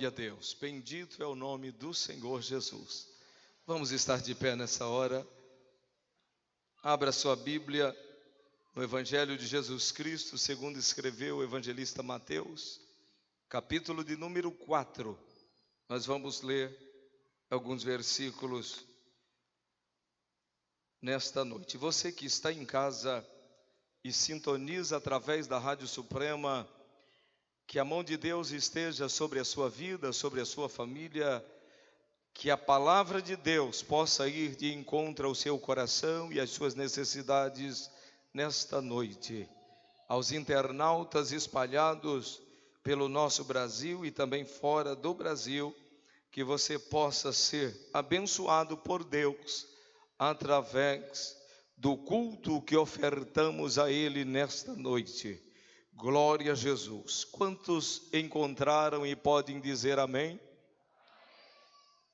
Glória a Deus, bendito é o nome do Senhor Jesus. Vamos estar de pé nessa hora. Abra sua Bíblia no Evangelho de Jesus Cristo, segundo escreveu o evangelista Mateus, capítulo de número 4. Nós vamos ler alguns versículos nesta noite. Você que está em casa e sintoniza através da Rádio Suprema, que a mão de Deus esteja sobre a sua vida, sobre a sua família, que a palavra de Deus possa ir de encontro ao seu coração e às suas necessidades nesta noite. Aos internautas espalhados pelo nosso Brasil e também fora do Brasil, que você possa ser abençoado por Deus através do culto que ofertamos a Ele nesta noite. Glória a Jesus. Quantos encontraram e podem dizer amém?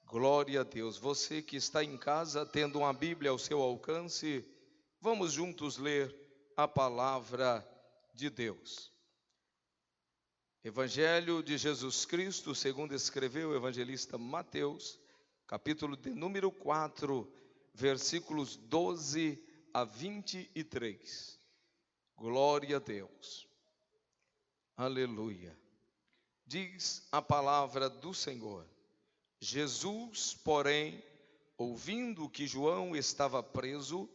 Glória a Deus. Você que está em casa, tendo uma Bíblia ao seu alcance, vamos juntos ler a palavra de Deus. Evangelho de Jesus Cristo, segundo escreveu o evangelista Mateus, capítulo de número 4, versículos 12 a 23. Glória a Deus. Aleluia. Diz a palavra do Senhor: Jesus, porém, ouvindo que João estava preso,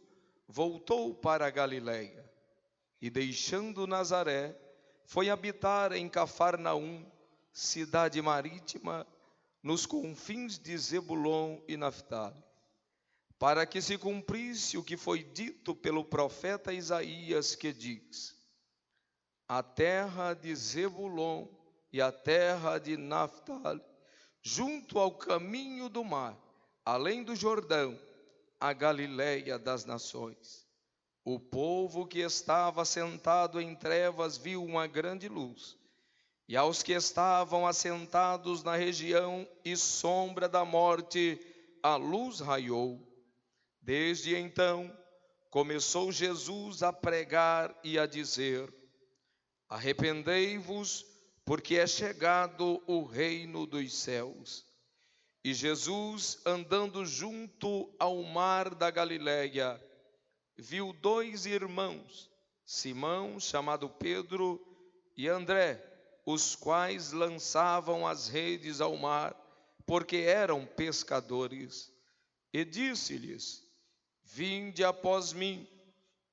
voltou para a Galiléia e, deixando Nazaré, foi habitar em Cafarnaum, cidade marítima, nos confins de Zebulon e Naftali, para que se cumprisse o que foi dito pelo profeta Isaías, que diz: a terra de Zebulon e a terra de Naftali, junto ao caminho do mar, além do Jordão, a Galiléia das nações. O povo que estava sentado em trevas viu uma grande luz, e aos que estavam assentados na região e sombra da morte, a luz raiou. Desde então, começou Jesus a pregar e a dizer: arrependei-vos, porque é chegado o reino dos céus. E Jesus, andando junto ao mar da Galiléia, viu dois irmãos, Simão, chamado Pedro, e André, os quais lançavam as redes ao mar, porque eram pescadores. E disse-lhes: vinde após mim,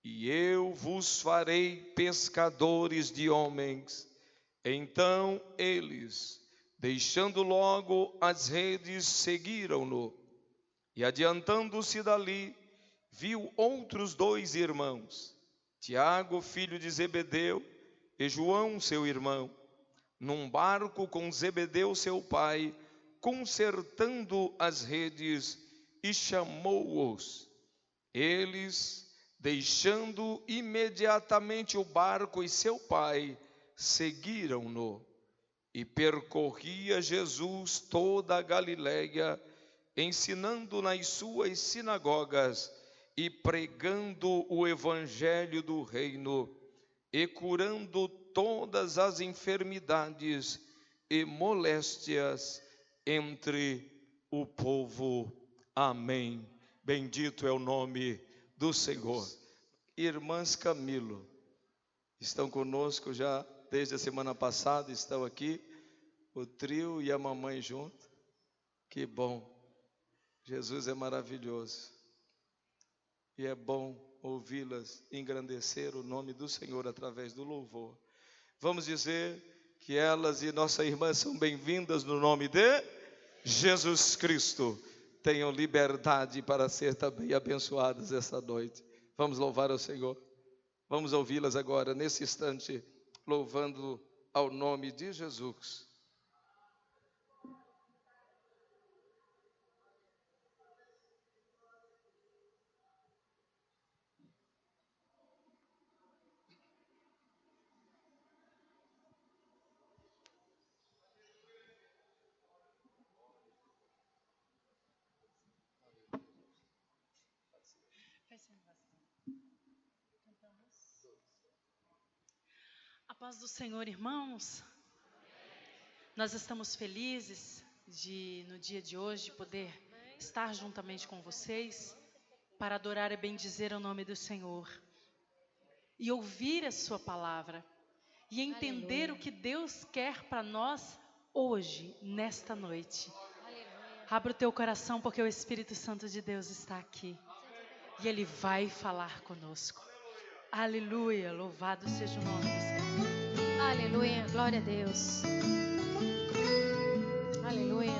e eu vos farei pescadores de homens. Então eles, deixando logo as redes, seguiram-no. E adiantando-se dali, viu outros dois irmãos, Tiago, filho de Zebedeu, e João, seu irmão, num barco com Zebedeu, seu pai, consertando as redes, e chamou-os. Eles, deixando imediatamente o barco e seu pai, seguiram-no. E percorria Jesus toda a Galiléia, ensinando nas suas sinagogas e pregando o evangelho do reino, e curando todas as enfermidades e moléstias entre o povo. Amém. Bendito é o nome do Senhor. Irmãs Camilo estão conosco já desde a semana passada, estão aqui, o trio e a mamãe junto. Que bom. Jesus é maravilhoso. E é bom ouvi-las engrandecer o nome do Senhor através do louvor. Vamos dizer que elas e nossa irmã são bem-vindas no nome de Jesus Cristo. Tenham liberdade para ser também abençoadas esta noite. Vamos louvar ao Senhor. Vamos ouvi-las agora, nesse instante, louvando ao nome de Jesus. A paz do Senhor, irmãos. Nós estamos felizes no dia de hoje, poder estar juntamente com vocês para adorar e bendizer o nome do Senhor. E ouvir a sua palavra. E entender o que Deus quer para nós hoje, nesta noite. Abra o teu coração, porque o Espírito Santo de Deus está aqui. E Ele vai falar conosco. Aleluia, louvado seja o nome do Senhor. Aleluia, glória a Deus. Aleluia.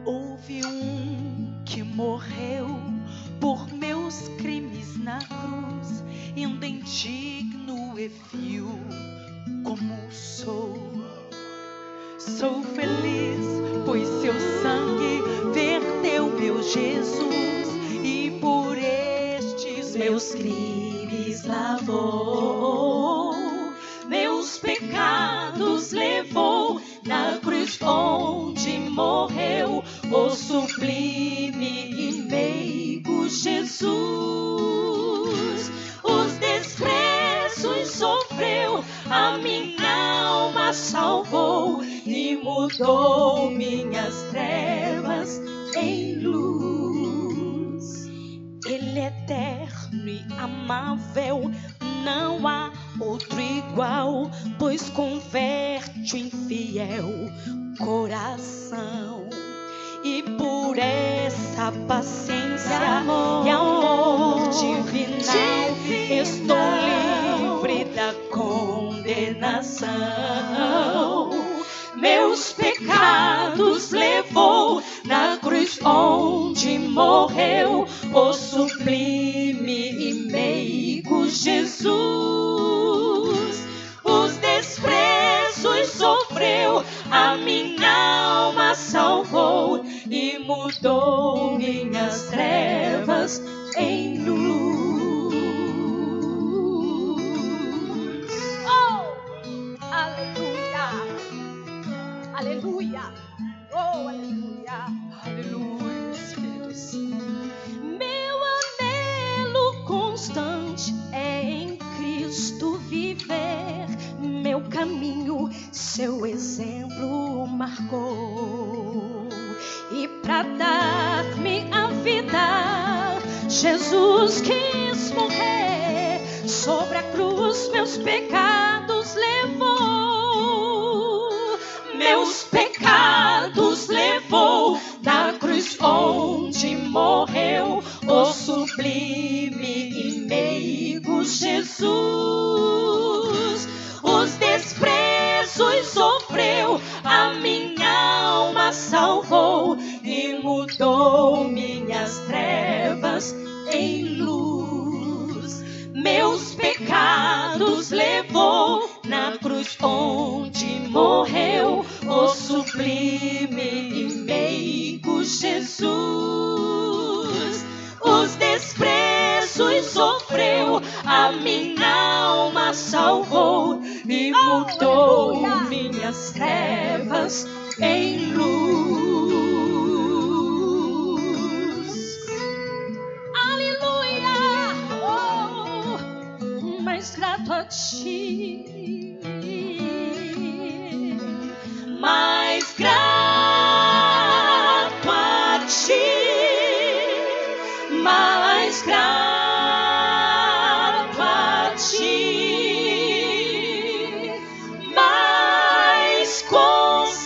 Houve um que morreu por meus crimes na cruz, ainda indigno e vil como sou. Sou feliz, pois seu sangue verteu meu Jesus, e por estes meus crimes lavou. Meus pecados levou na cruz onde morreu o sublime e meigo Jesus. Os despreços sofreu, a minha alma salvou e mudou minhas trevas em luz. Ele é eterno e amável, não há outro igual, pois converte o infiel coração. E por essa paciência e amor divinal, estou livre da condenação. Meus pecados levou na cruz onde morreu o sublime e meigo Jesus. Os despreços sofreu, a minha alma salvou e mudou minhas trevas em luz. Oh, aleluia. Aleluia. Oh, aleluia. Aleluia, Espírito Santo. Meu anelo constante é em Cristo viver. Meu caminho, seu exemplo marcou. E para dar-me a vida, Jesus quis morrer. Sobre a cruz meus pecados levou. Meus pecados levou na cruz onde morreu o sublime e meigo Jesus. Os despreços sofreu, a minha alma salvou e mudou minhas trevas em luz. Meus pecados levou na cruz onde morreu o sublime e meigo Jesus. Os despreços sofreu, a minha alma salvou e mudou minhas trevas em luz. Aleluia! Oh, mais grato a ti, mais grato a ti, mais grato a ti, mais consagrado,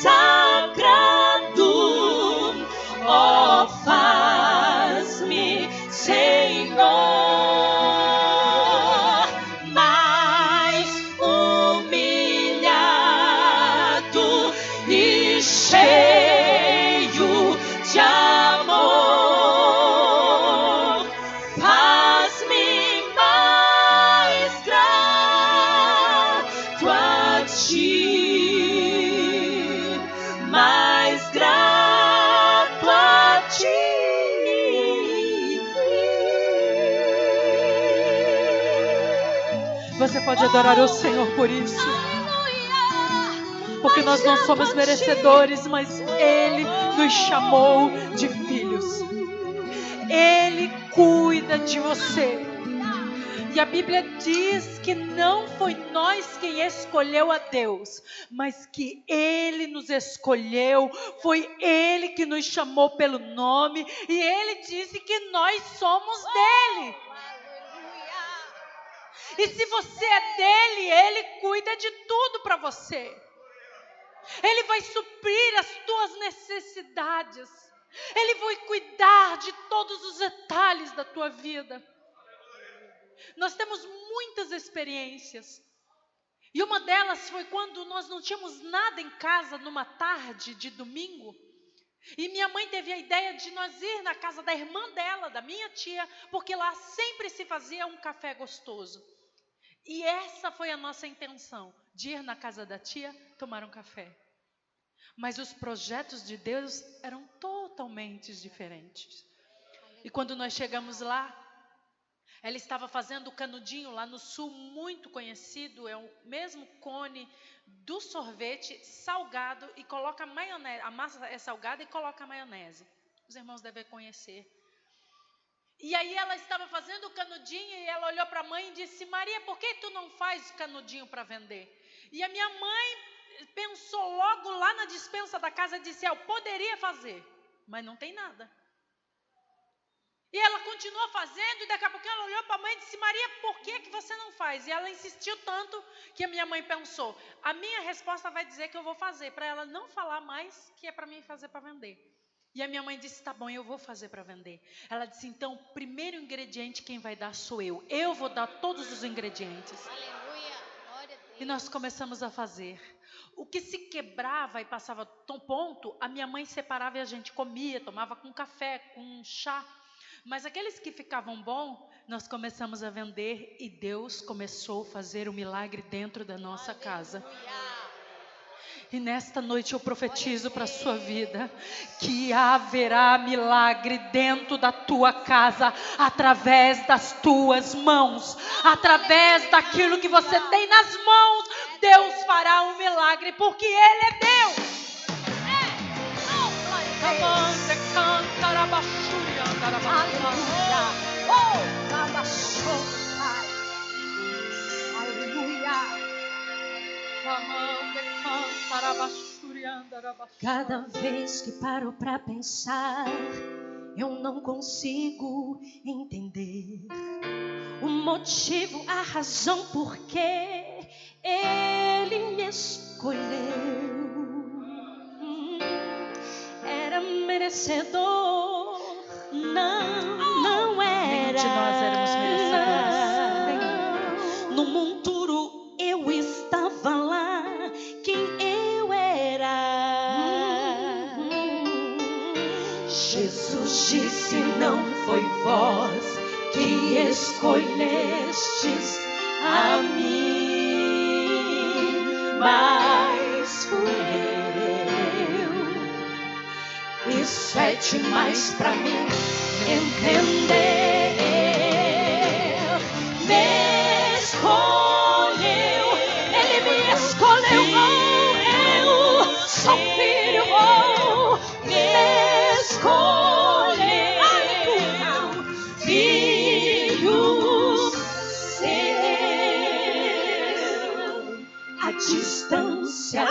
ó, faz-me, Senhor, mais humilhado e cheio de amor. Faz-me mais grato a ti, mais grato a ti. Você pode adorar o Senhor por isso. Porque nós não somos merecedores, mas Ele nos chamou de filhos. Ele cuida de você. E a Bíblia diz que não foi nós quem escolheu a Deus, mas que Ele nos escolheu, foi Ele que nos chamou pelo nome, e Ele disse que nós somos dele. E se você é dele, Ele cuida de tudo para você. Ele vai suprir as tuas necessidades. Ele vai cuidar de todos os detalhes da tua vida. Nós temos muitas experiências. E uma delas foi quando nós não tínhamos nada em casa numa tarde de domingo. E minha mãe teve a ideia de nós ir na casa da irmã dela, da minha tia, porque lá sempre se fazia um café gostoso. E essa foi a nossa intenção, de ir na casa da tia tomar um café. Mas os projetos de Deus eram totalmente diferentes. E quando nós chegamos lá, ela estava fazendo o canudinho lá no sul, muito conhecido, é o mesmo cone do sorvete salgado e coloca maionese. A massa é salgada e coloca maionese. Os irmãos devem conhecer. E aí ela estava fazendo o canudinho e ela olhou para a mãe e disse: Maria, por que tu não faz canudinho para vender? E a minha mãe pensou logo lá na despensa da casa e disse: eu poderia fazer, mas não tem nada. E ela continuou fazendo e daqui a pouco ela olhou para a mãe e disse: Maria, por que você não faz? E ela insistiu tanto que a minha mãe pensou: a minha resposta vai dizer que eu vou fazer, para ela não falar mais que é para mim fazer para vender. E a minha mãe disse: tá bom, eu vou fazer para vender. Ela disse: então, o primeiro ingrediente quem vai dar sou eu. Eu vou dar todos os ingredientes. Aleluia. Glória a Deus. E nós começamos a fazer. O que se quebrava e passava tão ponto, a minha mãe separava e a gente comia, tomava com café, com chá. Mas aqueles que ficavam bom, nós começamos a vender e Deus começou a fazer um milagre dentro da nossa casa. E nesta noite eu profetizo para a sua vida que haverá milagre dentro da tua casa, através das tuas mãos, através daquilo que você tem nas mãos. Deus fará um milagre, porque Ele é Deus. Cada vez que paro pra pensar, eu não consigo entender o motivo, a razão por que Ele me escolheu. Era merecedor, não era. Nenhum de nós éramos merecedores. No monturo eu estava lá, quem eu era. Jesus disse: não foi vós que escolhestes a mim, mas fui eu. Isso é demais pra mim entender. Me escolheu, Ele me escolheu. Eu sou filho, me escolheu, filho seu. A distância,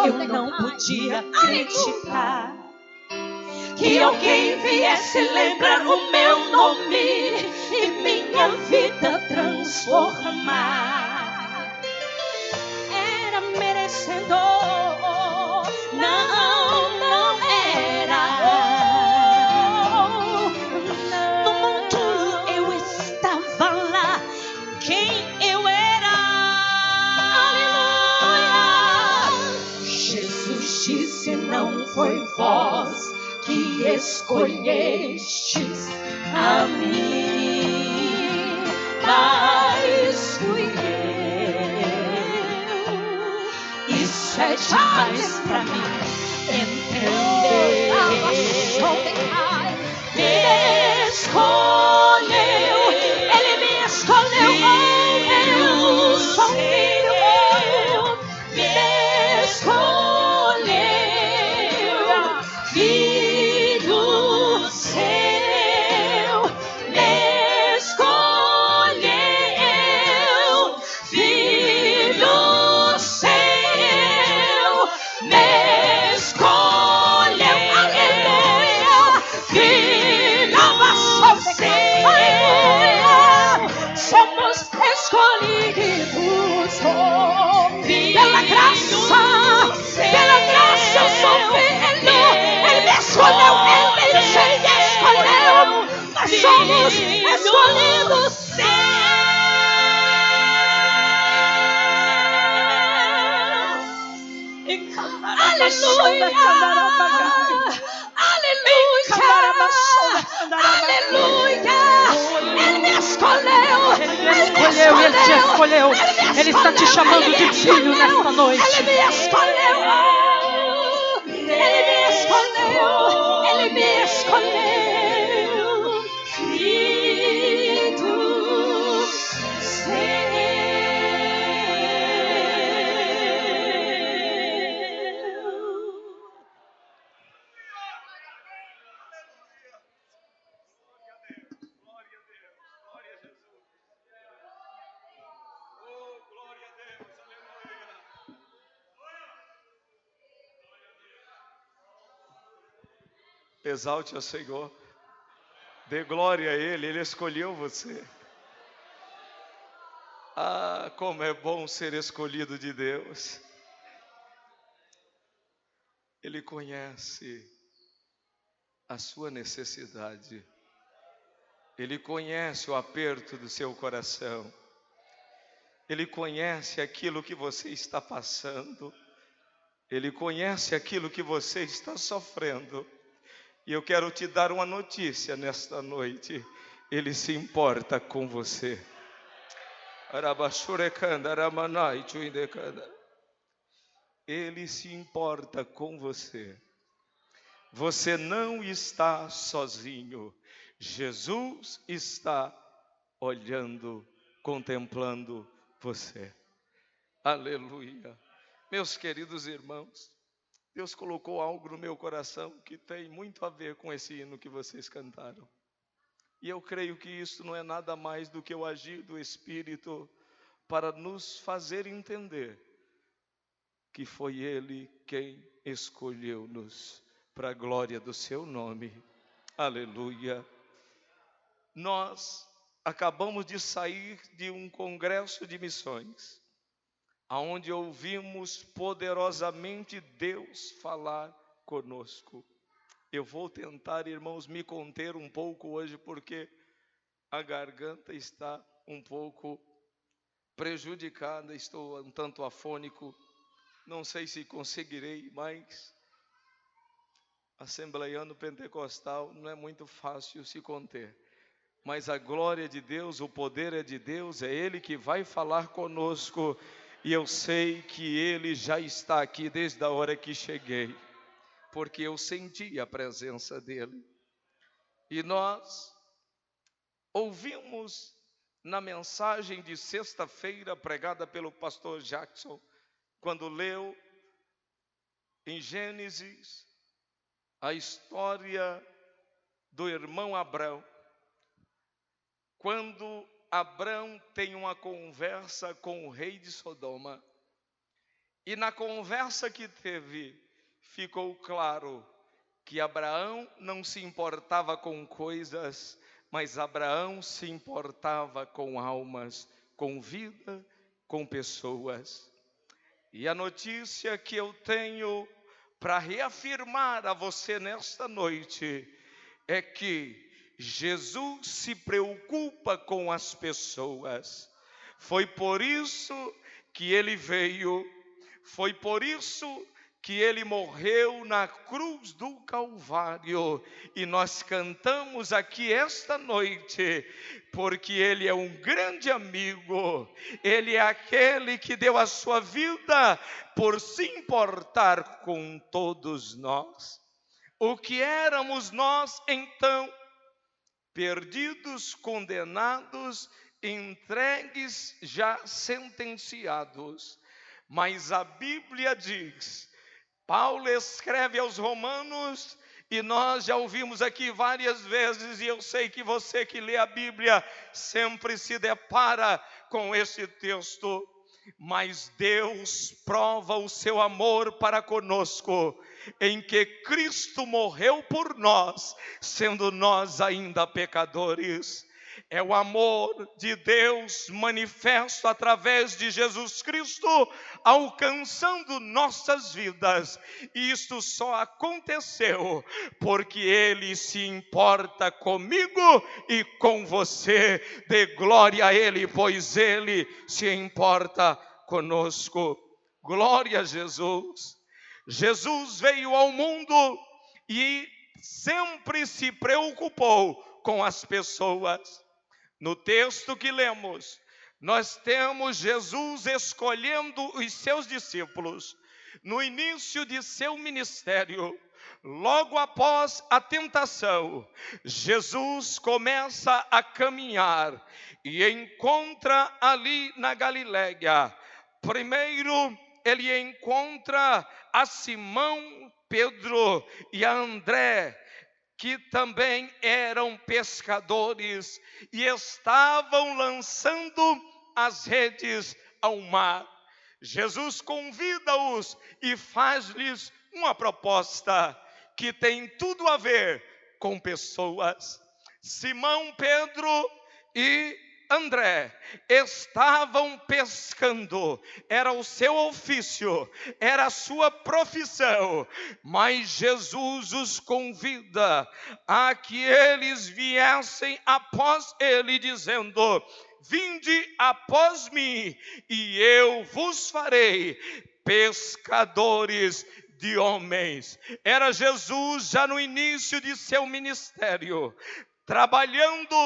eu não podia acreditar que alguém viesse lembrar o meu nome e minha vida transformar. Era merecedor, não era. No mundo eu estava lá, quem eu era. Aleluia. Jesus disse: não foi vós que escolhestes a mim, mas fui eu. Isso é demais pra mim entender. Me escolheu, Ele me escolheu. Eu sou filho, me escolheu, filho seu, me escolheu. escolhidos. Escolhidos, sim. Aleluia! Aleluia! Ele me escolheu! Ele te escolheu. Ele está te chamando de filho nesta noite. Ele me escolheu! Ele me escolheu! Ele me escolheu! Filho seu. Exalte ao Senhor. Dê glória a Ele. Ele escolheu você. Ah, como é bom ser escolhido de Deus. Ele conhece a sua necessidade. Ele conhece o aperto do seu coração. Ele conhece aquilo que você está passando. Ele conhece aquilo que você está sofrendo. E eu quero te dar uma notícia nesta noite. Ele se importa com você. Ele se importa com você. Você não está sozinho. Jesus está olhando, contemplando você. Aleluia. Meus queridos irmãos, Deus colocou algo no meu coração que tem muito a ver com esse hino que vocês cantaram. E eu creio que isso não é nada mais do que o agir do Espírito para nos fazer entender que foi Ele quem escolheu-nos para a glória do seu nome. Aleluia. Nós acabamos de sair de um congresso de missões, aonde ouvimos poderosamente Deus falar conosco. Eu vou tentar, irmãos, me conter um pouco hoje, porque a garganta está um pouco prejudicada, estou um tanto afônico, não sei se conseguirei, mas assembleiano pentecostal não é muito fácil se conter. Mas a glória de Deus, o poder é de Deus, é Ele que vai falar conosco. E eu sei que Ele já está aqui desde a hora que cheguei, porque eu senti a presença dEle. E nós ouvimos na mensagem de sexta-feira, pregada pelo pastor Jackson, quando leu em Gênesis a história do irmão Abrão, quando Abrão tem uma conversa com o rei de Sodoma, e na conversa que teve, ficou claro que Abraão não se importava com coisas, mas Abraão se importava com almas, com vida, com pessoas. E a notícia que eu tenho para reafirmar a você nesta noite é que Jesus se preocupa com as pessoas. Foi por isso que Ele veio, foi por isso que Ele morreu na cruz do Calvário. E nós cantamos aqui esta noite, porque Ele é um grande amigo. Ele é aquele que deu a sua vida por se importar com todos nós. O que éramos nós então? Perdidos, condenados, entregues, já sentenciados. Mas a Bíblia diz, Paulo escreve aos Romanos, e nós já ouvimos aqui várias vezes, e eu sei que você que lê a Bíblia sempre se depara com esse texto. Mas Deus prova o seu amor para conosco, em que Cristo morreu por nós, sendo nós ainda pecadores. É o amor de Deus manifesto através de Jesus Cristo, alcançando nossas vidas. E isto só aconteceu porque Ele se importa comigo e com você. Dê glória a Ele, pois Ele se importa conosco. Glória a Jesus. Jesus veio ao mundo e sempre se preocupou com as pessoas. No texto que lemos, nós temos Jesus escolhendo os seus discípulos. No início de seu ministério, logo após a tentação, Jesus começa a caminhar e encontra ali na Galiléia. Primeiro, ele encontra a Simão, Pedro e a André, que também eram pescadores e estavam lançando as redes ao mar. Jesus convida-os e faz-lhes uma proposta que tem tudo a ver com pessoas. Simão, Pedro e André estavam pescando, era o seu ofício, era a sua profissão, mas Jesus os convida a que eles viessem após ele, dizendo: vinde após mim e eu vos farei pescadores de homens. Era Jesus já no início de seu ministério, trabalhando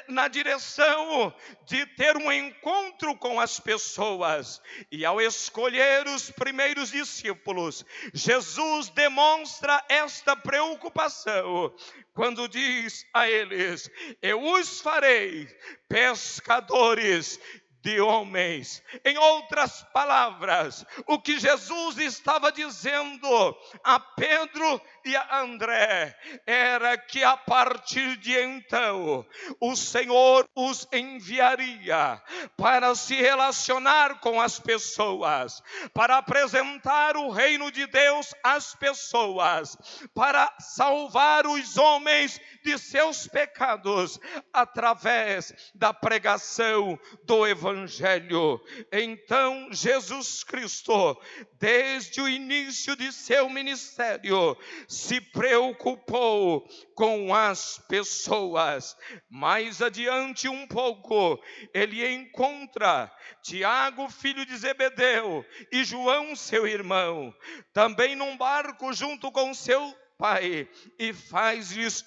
na direção de ter um encontro com as pessoas. E ao escolher os primeiros discípulos, Jesus demonstra esta preocupação quando diz a eles: eu os farei pescadores de homens. Em outras palavras, o que Jesus estava dizendo a Pedro e a André era que a partir de então o Senhor os enviaria para se relacionar com as pessoas, para apresentar o reino de Deus às pessoas, para salvar os homens de seus pecados através da pregação do Evangelho. Então Jesus Cristo, desde o início de seu ministério, se preocupou com as pessoas. Mais adiante um pouco, ele encontra Tiago, filho de Zebedeu, e João, seu irmão, também num barco junto com seu pai, e faz-lhes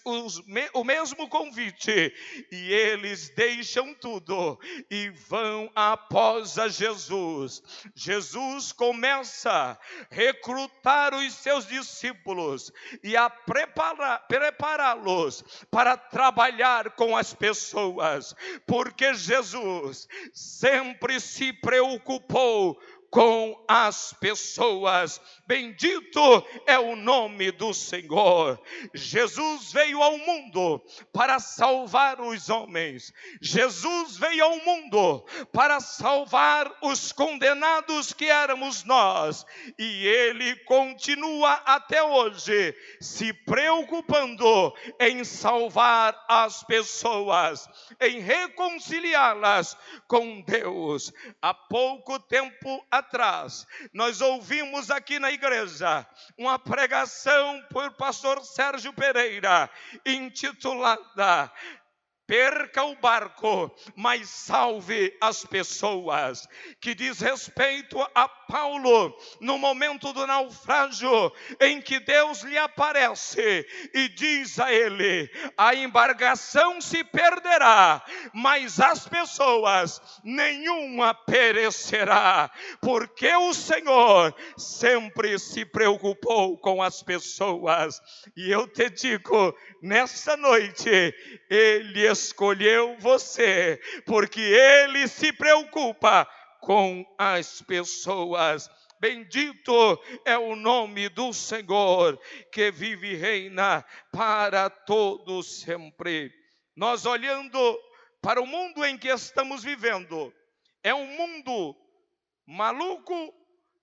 o mesmo convite, e eles deixam tudo e vão após a Jesus. Jesus começa a recrutar os seus discípulos e a prepará-los para trabalhar com as pessoas, porque Jesus sempre se preocupou com as pessoas. Bendito é o nome do Senhor. Jesus veio ao mundo para salvar os homens. Jesus veio ao mundo para salvar os condenados que éramos nós. E Ele continua até hoje se preocupando em salvar as pessoas, em reconciliá-las com Deus. Há pouco tempo atrás, nós ouvimos aqui na igreja uma pregação por pastor Sérgio Pereira, intitulada Perca o barco, mas salve as pessoas, que diz respeito a Paulo no momento do naufrágio, em que Deus lhe aparece e diz a ele: a embarcação se perderá, mas as pessoas nenhuma perecerá, porque o Senhor sempre se preocupou com as pessoas. E eu te digo, nessa noite, Ele escolheu você, porque Ele se preocupa com as pessoas. Bendito é o nome do Senhor, que vive e reina para todos sempre. Nós olhando para o mundo em que estamos vivendo, é um mundo maluco,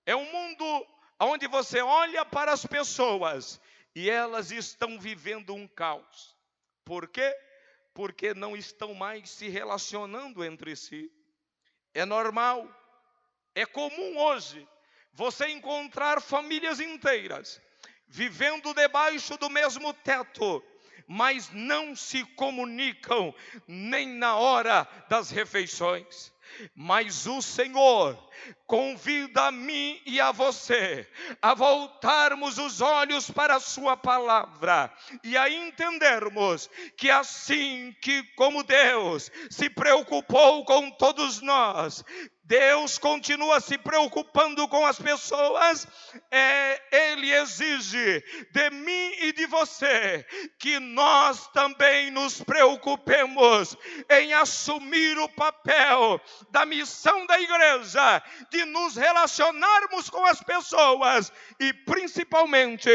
é um mundo onde você olha para as pessoas e elas estão vivendo um caos. Por quê? porque não estão mais se relacionando entre si. É normal, é comum hoje você encontrar famílias inteiras vivendo debaixo do mesmo teto, mas não se comunicam nem na hora das refeições. Mas o Senhor convida a mim e a você a voltarmos os olhos para a sua palavra e a entendermos que assim que como Deus se preocupou com todos nós, Deus continua se preocupando com as pessoas. Ele exige de mim e de você que nós também nos preocupemos em assumir o papel da missão da igreja, de nos relacionarmos com as pessoas e principalmente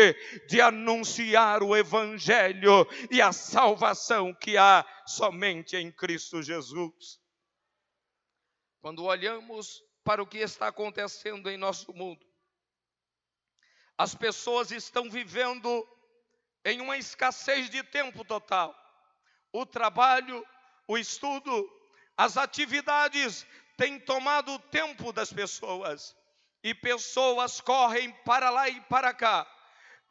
de anunciar o evangelho e a salvação que há somente em Cristo Jesus. Quando olhamos para o que está acontecendo em nosso mundo, as pessoas estão vivendo em uma escassez de tempo total. O trabalho, o estudo, as atividades têm tomado o tempo das pessoas. E pessoas correm para lá e para cá,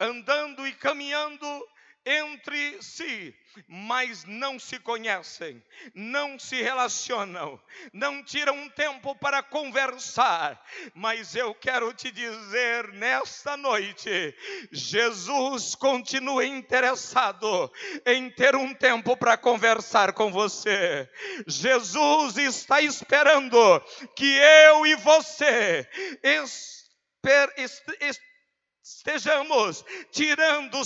andando e caminhando entre si, mas não se conhecem, não se relacionam, não tiram um tempo para conversar. Mas eu quero te dizer nesta noite, Jesus continua interessado em ter um tempo para conversar com você. Jesus está esperando que eu e você estejamos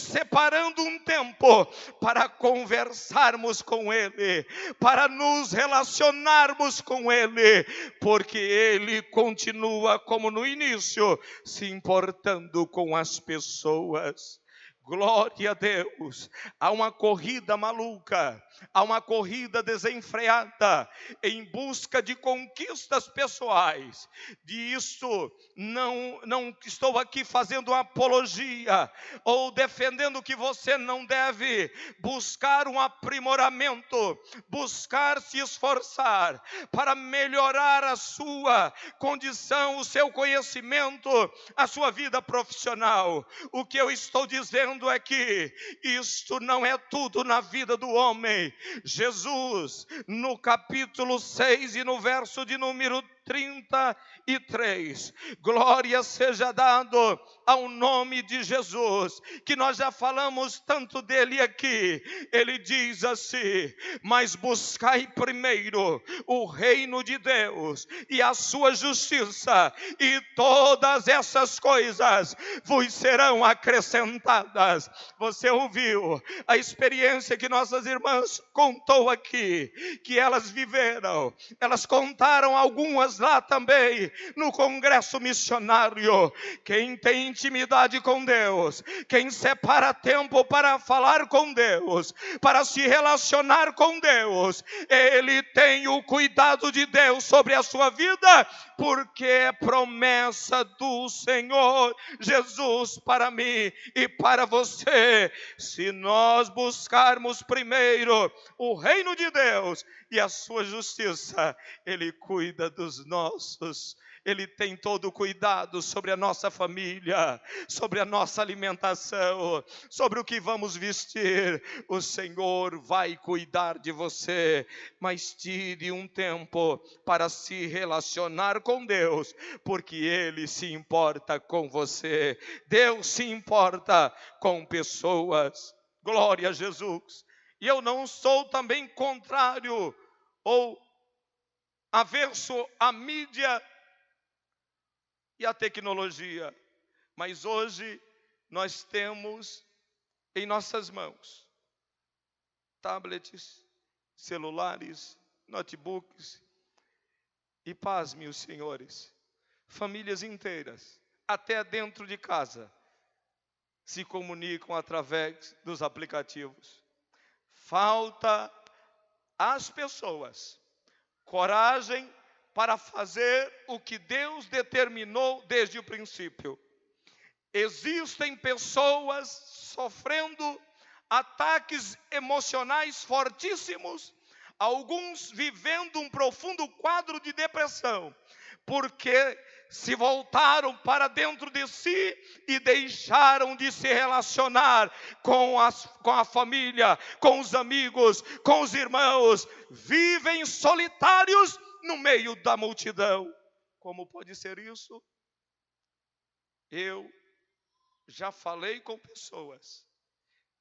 separando um tempo para conversarmos com Ele, para nos relacionarmos com Ele, porque Ele continua como no início, se importando com as pessoas. Glória a Deus. Há uma corrida maluca, há uma corrida desenfreada em busca de conquistas pessoais. Disso não estou aqui fazendo apologia ou defendendo que você não deve buscar um aprimoramento, buscar se esforçar para melhorar a sua condição, o seu conhecimento, a sua vida profissional. O que eu estou dizendo é que isto não é tudo na vida do homem. Jesus, no capítulo 6 e no verso de número 33, glória seja dado ao nome de Jesus, que nós já falamos tanto dele aqui. Ele diz assim: mas buscai primeiro o reino de Deus e a sua justiça, e todas essas coisas vos serão acrescentadas. Você ouviu a experiência que nossas irmãs contou aqui, que elas viveram. Elas contaram algumas lá também no congresso missionário. Quem tem intimidade com Deus, quem separa tempo para falar com Deus, para se relacionar com Deus, ele tem o cuidado de Deus sobre a sua vida, porque é promessa do Senhor Jesus para mim e para você. Se nós buscarmos primeiro o reino de Deus e a sua justiça, Ele cuida dos nossos. Ele tem todo o cuidado sobre a nossa família, sobre a nossa alimentação, sobre o que vamos vestir. O Senhor vai cuidar de você, mas tire um tempo para se relacionar com Deus, porque Ele se importa com você. Deus se importa com pessoas. Glória a Jesus. E eu não sou também contrário ou averso à mídia e à tecnologia, mas hoje nós temos em nossas mãos tablets, celulares, notebooks, e pasme os senhores, famílias inteiras, até dentro de casa, se comunicam através dos aplicativos. Falta às pessoas coragem para fazer o que Deus determinou desde o princípio. Existem pessoas sofrendo ataques emocionais fortíssimos, alguns vivendo um profundo quadro de depressão, porque se voltaram para dentro de si e deixaram de se relacionar com a família, com os amigos, com os irmãos, vivem solitários no meio da multidão. Como pode ser isso? Eu já falei com pessoas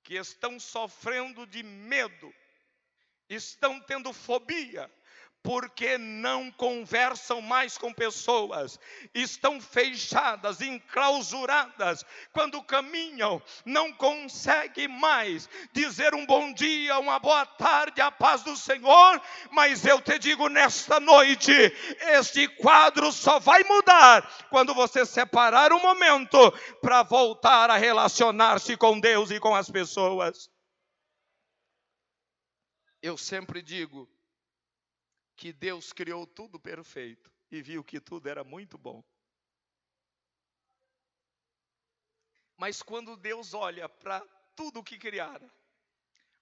que estão sofrendo de medo, estão tendo fobia, porque não conversam mais com pessoas, estão fechadas, enclausuradas, quando caminham, não conseguem mais dizer um bom dia, uma boa tarde, a paz do Senhor. Mas eu te digo nesta noite, este quadro só vai mudar quando você separar um momento para voltar a relacionar-se com Deus e com as pessoas. Eu sempre digo que Deus criou tudo perfeito e viu que tudo era muito bom. Mas quando Deus olha para tudo que criara,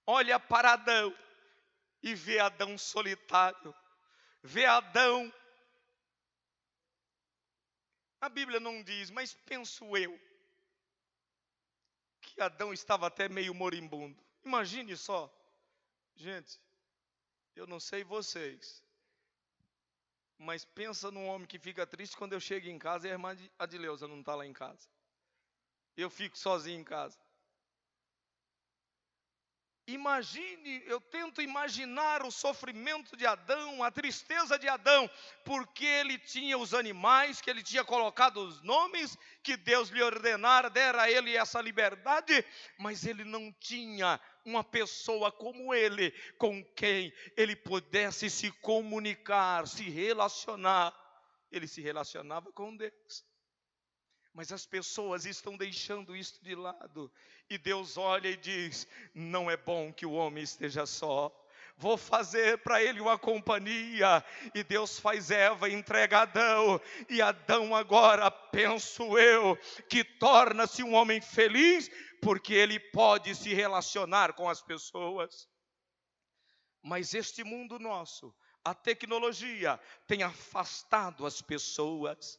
olha para Adão e vê Adão solitário, vê Adão, a Bíblia não diz, mas penso eu, que Adão estava até meio moribundo. Imagine só, gente, eu não sei vocês, mas pensa num homem que fica triste quando eu chego em casa e a irmã Adileuza não está lá em casa. Eu fico sozinho em casa. Imagine, eu tento imaginar o sofrimento de Adão, a tristeza de Adão, porque ele tinha os animais, que ele tinha colocado os nomes, que Deus lhe ordenara, dera a ele essa liberdade, mas ele não tinha uma pessoa como ele, com quem ele pudesse se comunicar, se relacionar. Ele se relacionava com Deus. Mas as pessoas estão deixando isso de lado. E Deus olha e diz: não é bom que o homem esteja só. Vou fazer para ele uma companhia. E Deus faz Eva, entrega Adão. E Adão agora, penso eu, que torna-se um homem feliz, porque ele pode se relacionar com as pessoas. Mas este mundo nosso, a tecnologia, tem afastado as pessoas.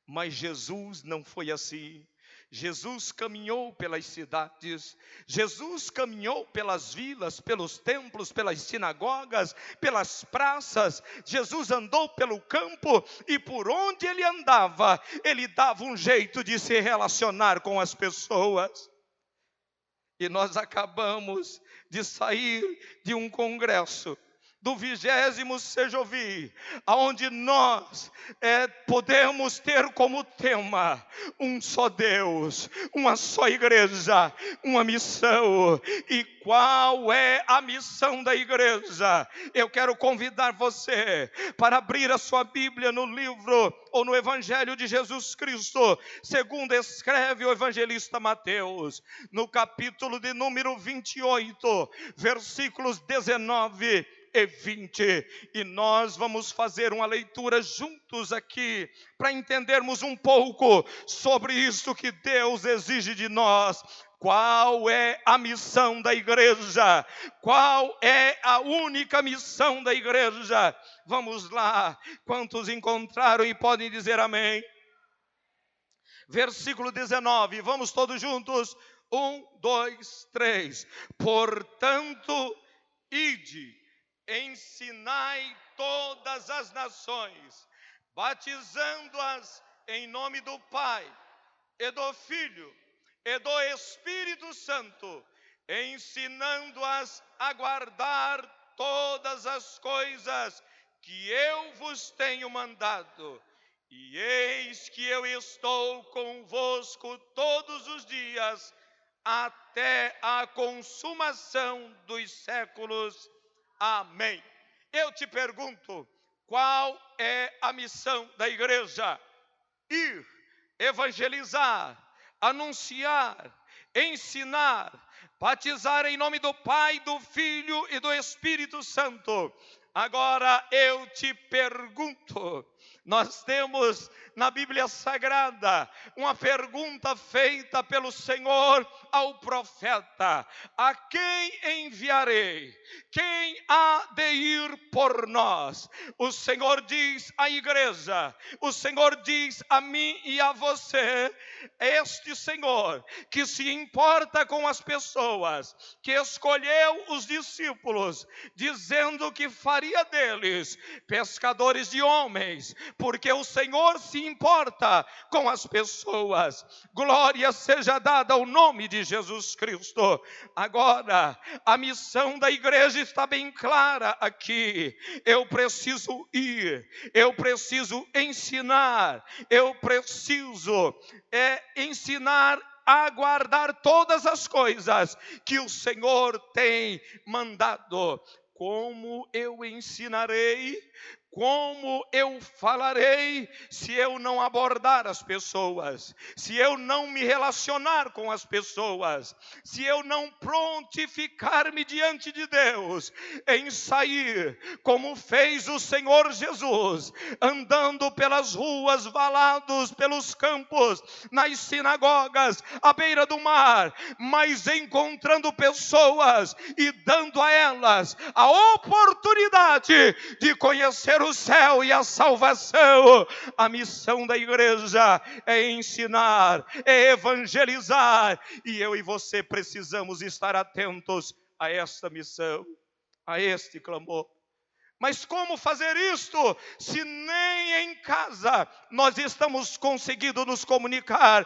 Mas Jesus não foi assim. Jesus caminhou pelas cidades, Jesus caminhou pelas vilas, pelos templos, pelas sinagogas, pelas praças. Jesus andou pelo campo e por onde ele andava, ele dava um jeito de se relacionar com as pessoas. E nós acabamos de sair de um congresso, do 20º Sejovi, onde nós podemos ter como tema um só Deus, uma só igreja, uma missão. E qual é a missão da igreja? Eu quero convidar você para abrir a sua Bíblia no livro ou no Evangelho de Jesus Cristo, segundo escreve o evangelista Mateus, no capítulo de número 28, versículos 19 e 20, e nós vamos fazer uma leitura juntos aqui, para entendermos um pouco sobre isso que Deus exige de nós. Qual é a missão da igreja? Qual é a única missão da igreja? Vamos lá, quantos encontraram e podem dizer amém? Versículo 19, vamos todos juntos, 1, 2, 3, portanto, ide, ensinai todas as nações, batizando-as em nome do Pai, e do Filho, e do Espírito Santo, ensinando-as a guardar todas as coisas que eu vos tenho mandado. E eis que eu estou convosco todos os dias, até a consumação dos séculos. Amém. Eu te pergunto, qual é a missão da igreja? Ir, evangelizar, anunciar, ensinar, batizar em nome do Pai, do Filho e do Espírito Santo. Agora eu te pergunto, Nós temos na Bíblia Sagrada uma pergunta feita pelo Senhor ao profeta: a quem enviarei? Quem há de ir por nós? O Senhor diz à igreja, o Senhor diz a mim e a você: este Senhor que se importa com as pessoas, que escolheu os discípulos, dizendo que faria deles pescadores de homens, porque o Senhor se importa com as pessoas. Glória seja dada ao nome de Jesus Cristo. Agora, a missão da igreja está bem clara aqui. Eu preciso ir, eu preciso ensinar, eu preciso ensinar a guardar todas as coisas que o Senhor tem mandado. Como eu ensinarei? Como eu falarei se eu não abordar as pessoas, se eu não me relacionar com as pessoas, se eu não prontificar-me diante de Deus em sair, como fez o Senhor Jesus, andando pelas ruas, valados, pelos campos, nas sinagogas, à beira do mar, mas encontrando pessoas e dando a elas a oportunidade de conhecer o céu e a salvação. A missão da igreja é ensinar, é evangelizar, e eu e você precisamos estar atentos a esta missão, a este clamor. Mas como fazer isto se nem em casa nós estamos conseguindo nos comunicar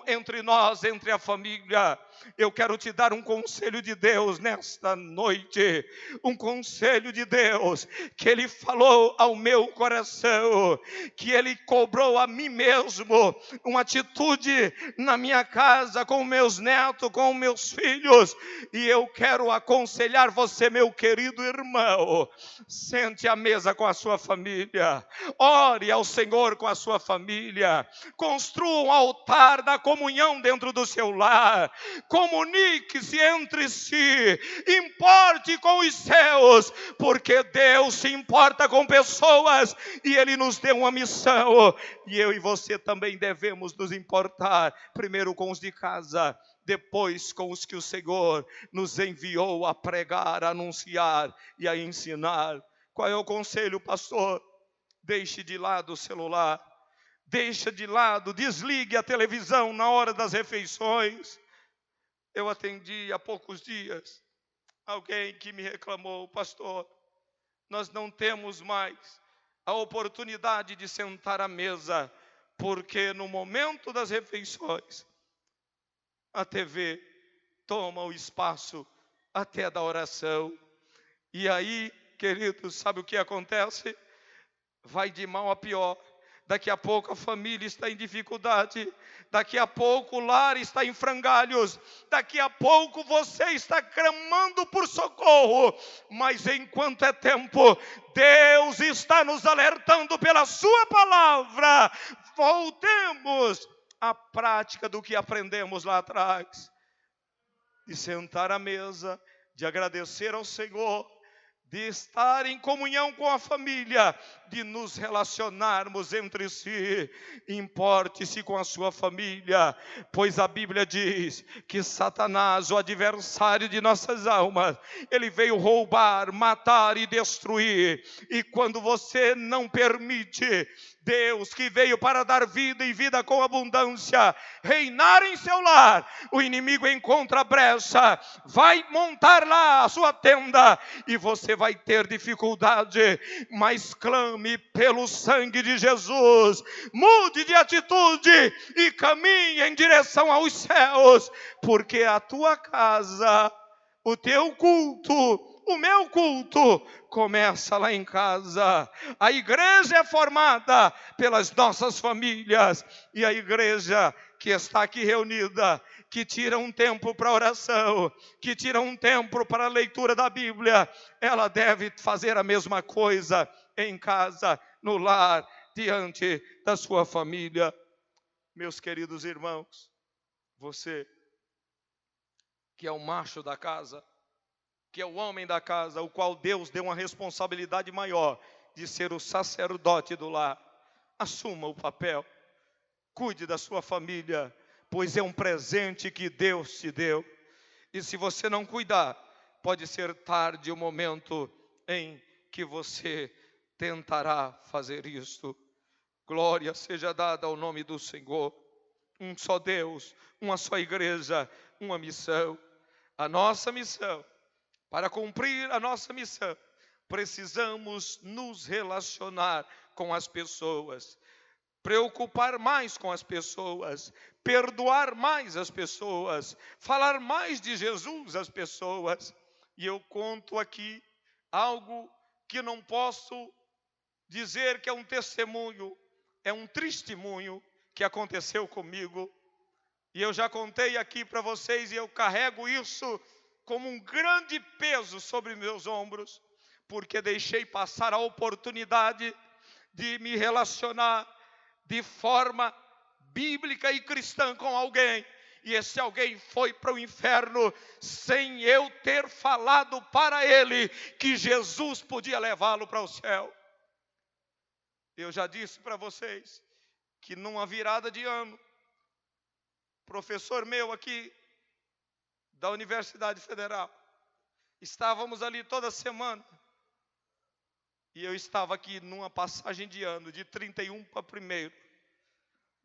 entre nós, entre a família? Eu quero te dar um conselho de Deus nesta noite, um conselho de Deus que Ele falou ao meu coração, que Ele cobrou a mim mesmo, uma atitude na minha casa, com meus netos, com meus filhos, e eu quero aconselhar você, meu querido irmão: sente à mesa com a sua família, ore ao Senhor com a sua família, construa um altar da comunhão dentro do seu lar, comunique-se entre si, importe com os céus, porque Deus se importa com pessoas e Ele nos deu uma missão, e eu e você também devemos nos importar, primeiro com os de casa, depois com os que o Senhor nos enviou a pregar, a anunciar e a ensinar. Qual é o conselho, pastor? Deixe de lado o celular, deixe de lado, desligue a televisão na hora das refeições. Eu atendi há poucos dias alguém que me reclamou: pastor, nós não temos mais a oportunidade de sentar à mesa, porque no momento das refeições, a TV toma o espaço até da oração. E aí, queridos, sabe o que acontece? Vai de mal a pior. Daqui a pouco a família está em dificuldade, daqui a pouco o lar está em frangalhos, daqui a pouco você está clamando por socorro, mas enquanto é tempo, Deus está nos alertando pela sua palavra. Voltemos à prática do que aprendemos lá atrás, de sentar à mesa, de agradecer ao Senhor, de estar em comunhão com a família, de nos relacionarmos entre si. Importe-se com a sua família, pois a Bíblia diz que Satanás, o adversário de nossas almas, ele veio roubar, matar e destruir. E quando você não permite Deus, que veio para dar vida e vida com abundância, reinar em seu lar, o inimigo encontra brecha, vai montar lá a sua tenda e você vai ter dificuldade. Mas clame pelo sangue de Jesus, mude de atitude e caminhe em direção aos céus, porque a tua casa, o teu culto, o meu culto começa lá em casa. A igreja é formada pelas nossas famílias, e a igreja que está aqui reunida, que tira um tempo para oração, que tira um tempo para a leitura da Bíblia, ela deve fazer a mesma coisa em casa, no lar, diante da sua família. Meus queridos irmãos, você que é o macho da casa, que é o homem da casa, o qual Deus deu uma responsabilidade maior de ser o sacerdote do lar. assuma o papel. Cuide da sua família, pois é um presente que Deus te deu. E se você não cuidar, pode ser tarde o momento em que você tentará fazer isto. Glória seja dada ao nome do Senhor. Um só Deus, uma só igreja, uma missão. A nossa missão, para cumprir a nossa missão, precisamos nos relacionar com as pessoas, preocupar mais com as pessoas, perdoar mais as pessoas, falar mais de Jesus às pessoas. E eu conto aqui algo que não posso dizer que é um testemunho, é um testemunho que aconteceu comigo. E eu já contei aqui para vocês e eu carrego isso como um grande peso sobre meus ombros, porque deixei passar a oportunidade de me relacionar de forma bíblica e cristã com alguém. E esse alguém foi para o inferno sem eu ter falado para ele que Jesus podia levá-lo para o céu. Eu já disse para vocês que numa virada de ano, professor meu aqui da Universidade Federal, estávamos ali toda semana. E eu estava aqui numa passagem de ano, de 31 para 1º,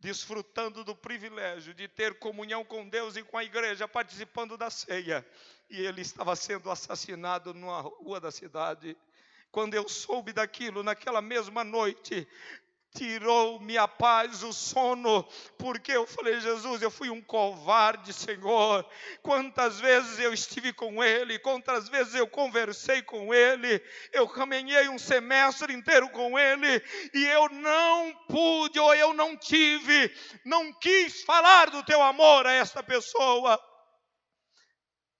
desfrutando do privilégio de ter comunhão com Deus e com a igreja, participando da ceia. E ele estava sendo assassinado numa rua da cidade. Quando eu soube daquilo, naquela mesma noite, tirou-me a paz, o sono, porque eu falei: Jesus, eu fui um covarde, Senhor. Quantas vezes eu estive com Ele, quantas vezes eu conversei com Ele, eu caminhei um semestre inteiro com Ele, e eu não pude, ou eu não tive, não quis falar do Teu amor a esta pessoa.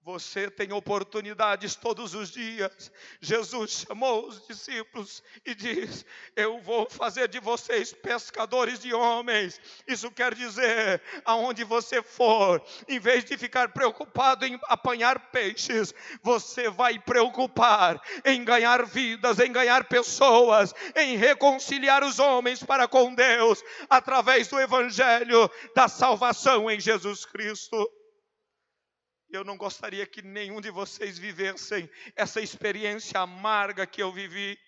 Você tem oportunidades todos os dias. Jesus chamou os discípulos e diz: eu vou fazer de vocês pescadores de homens. Isso quer dizer, aonde você for, em vez de ficar preocupado em apanhar peixes, você vai preocupar em ganhar vidas, em ganhar pessoas, em reconciliar os homens para com Deus, através do evangelho da salvação em Jesus Cristo. Eu não gostaria que nenhum de vocês vivessem essa experiência amarga que eu vivi.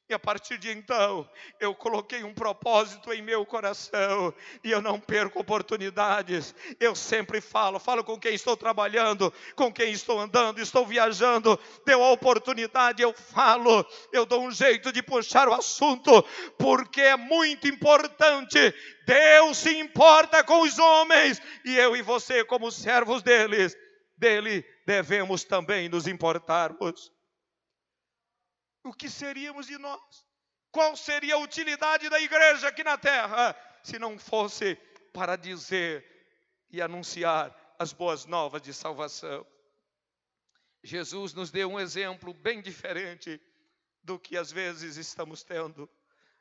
E a partir de então, eu coloquei um propósito em meu coração. E eu não perco oportunidades. Eu sempre falo com quem estou trabalhando, com quem estou andando, estou viajando. Deu a oportunidade, eu falo. Eu dou um jeito de puxar o assunto, porque é muito importante. Deus se importa com os homens. E eu e você, como servos dele, devemos também nos importarmos. O que seríamos de nós? Qual seria a utilidade da igreja aqui na terra, se não fosse para dizer e anunciar as boas novas de salvação? Jesus nos deu um exemplo bem diferente do que às vezes estamos tendo.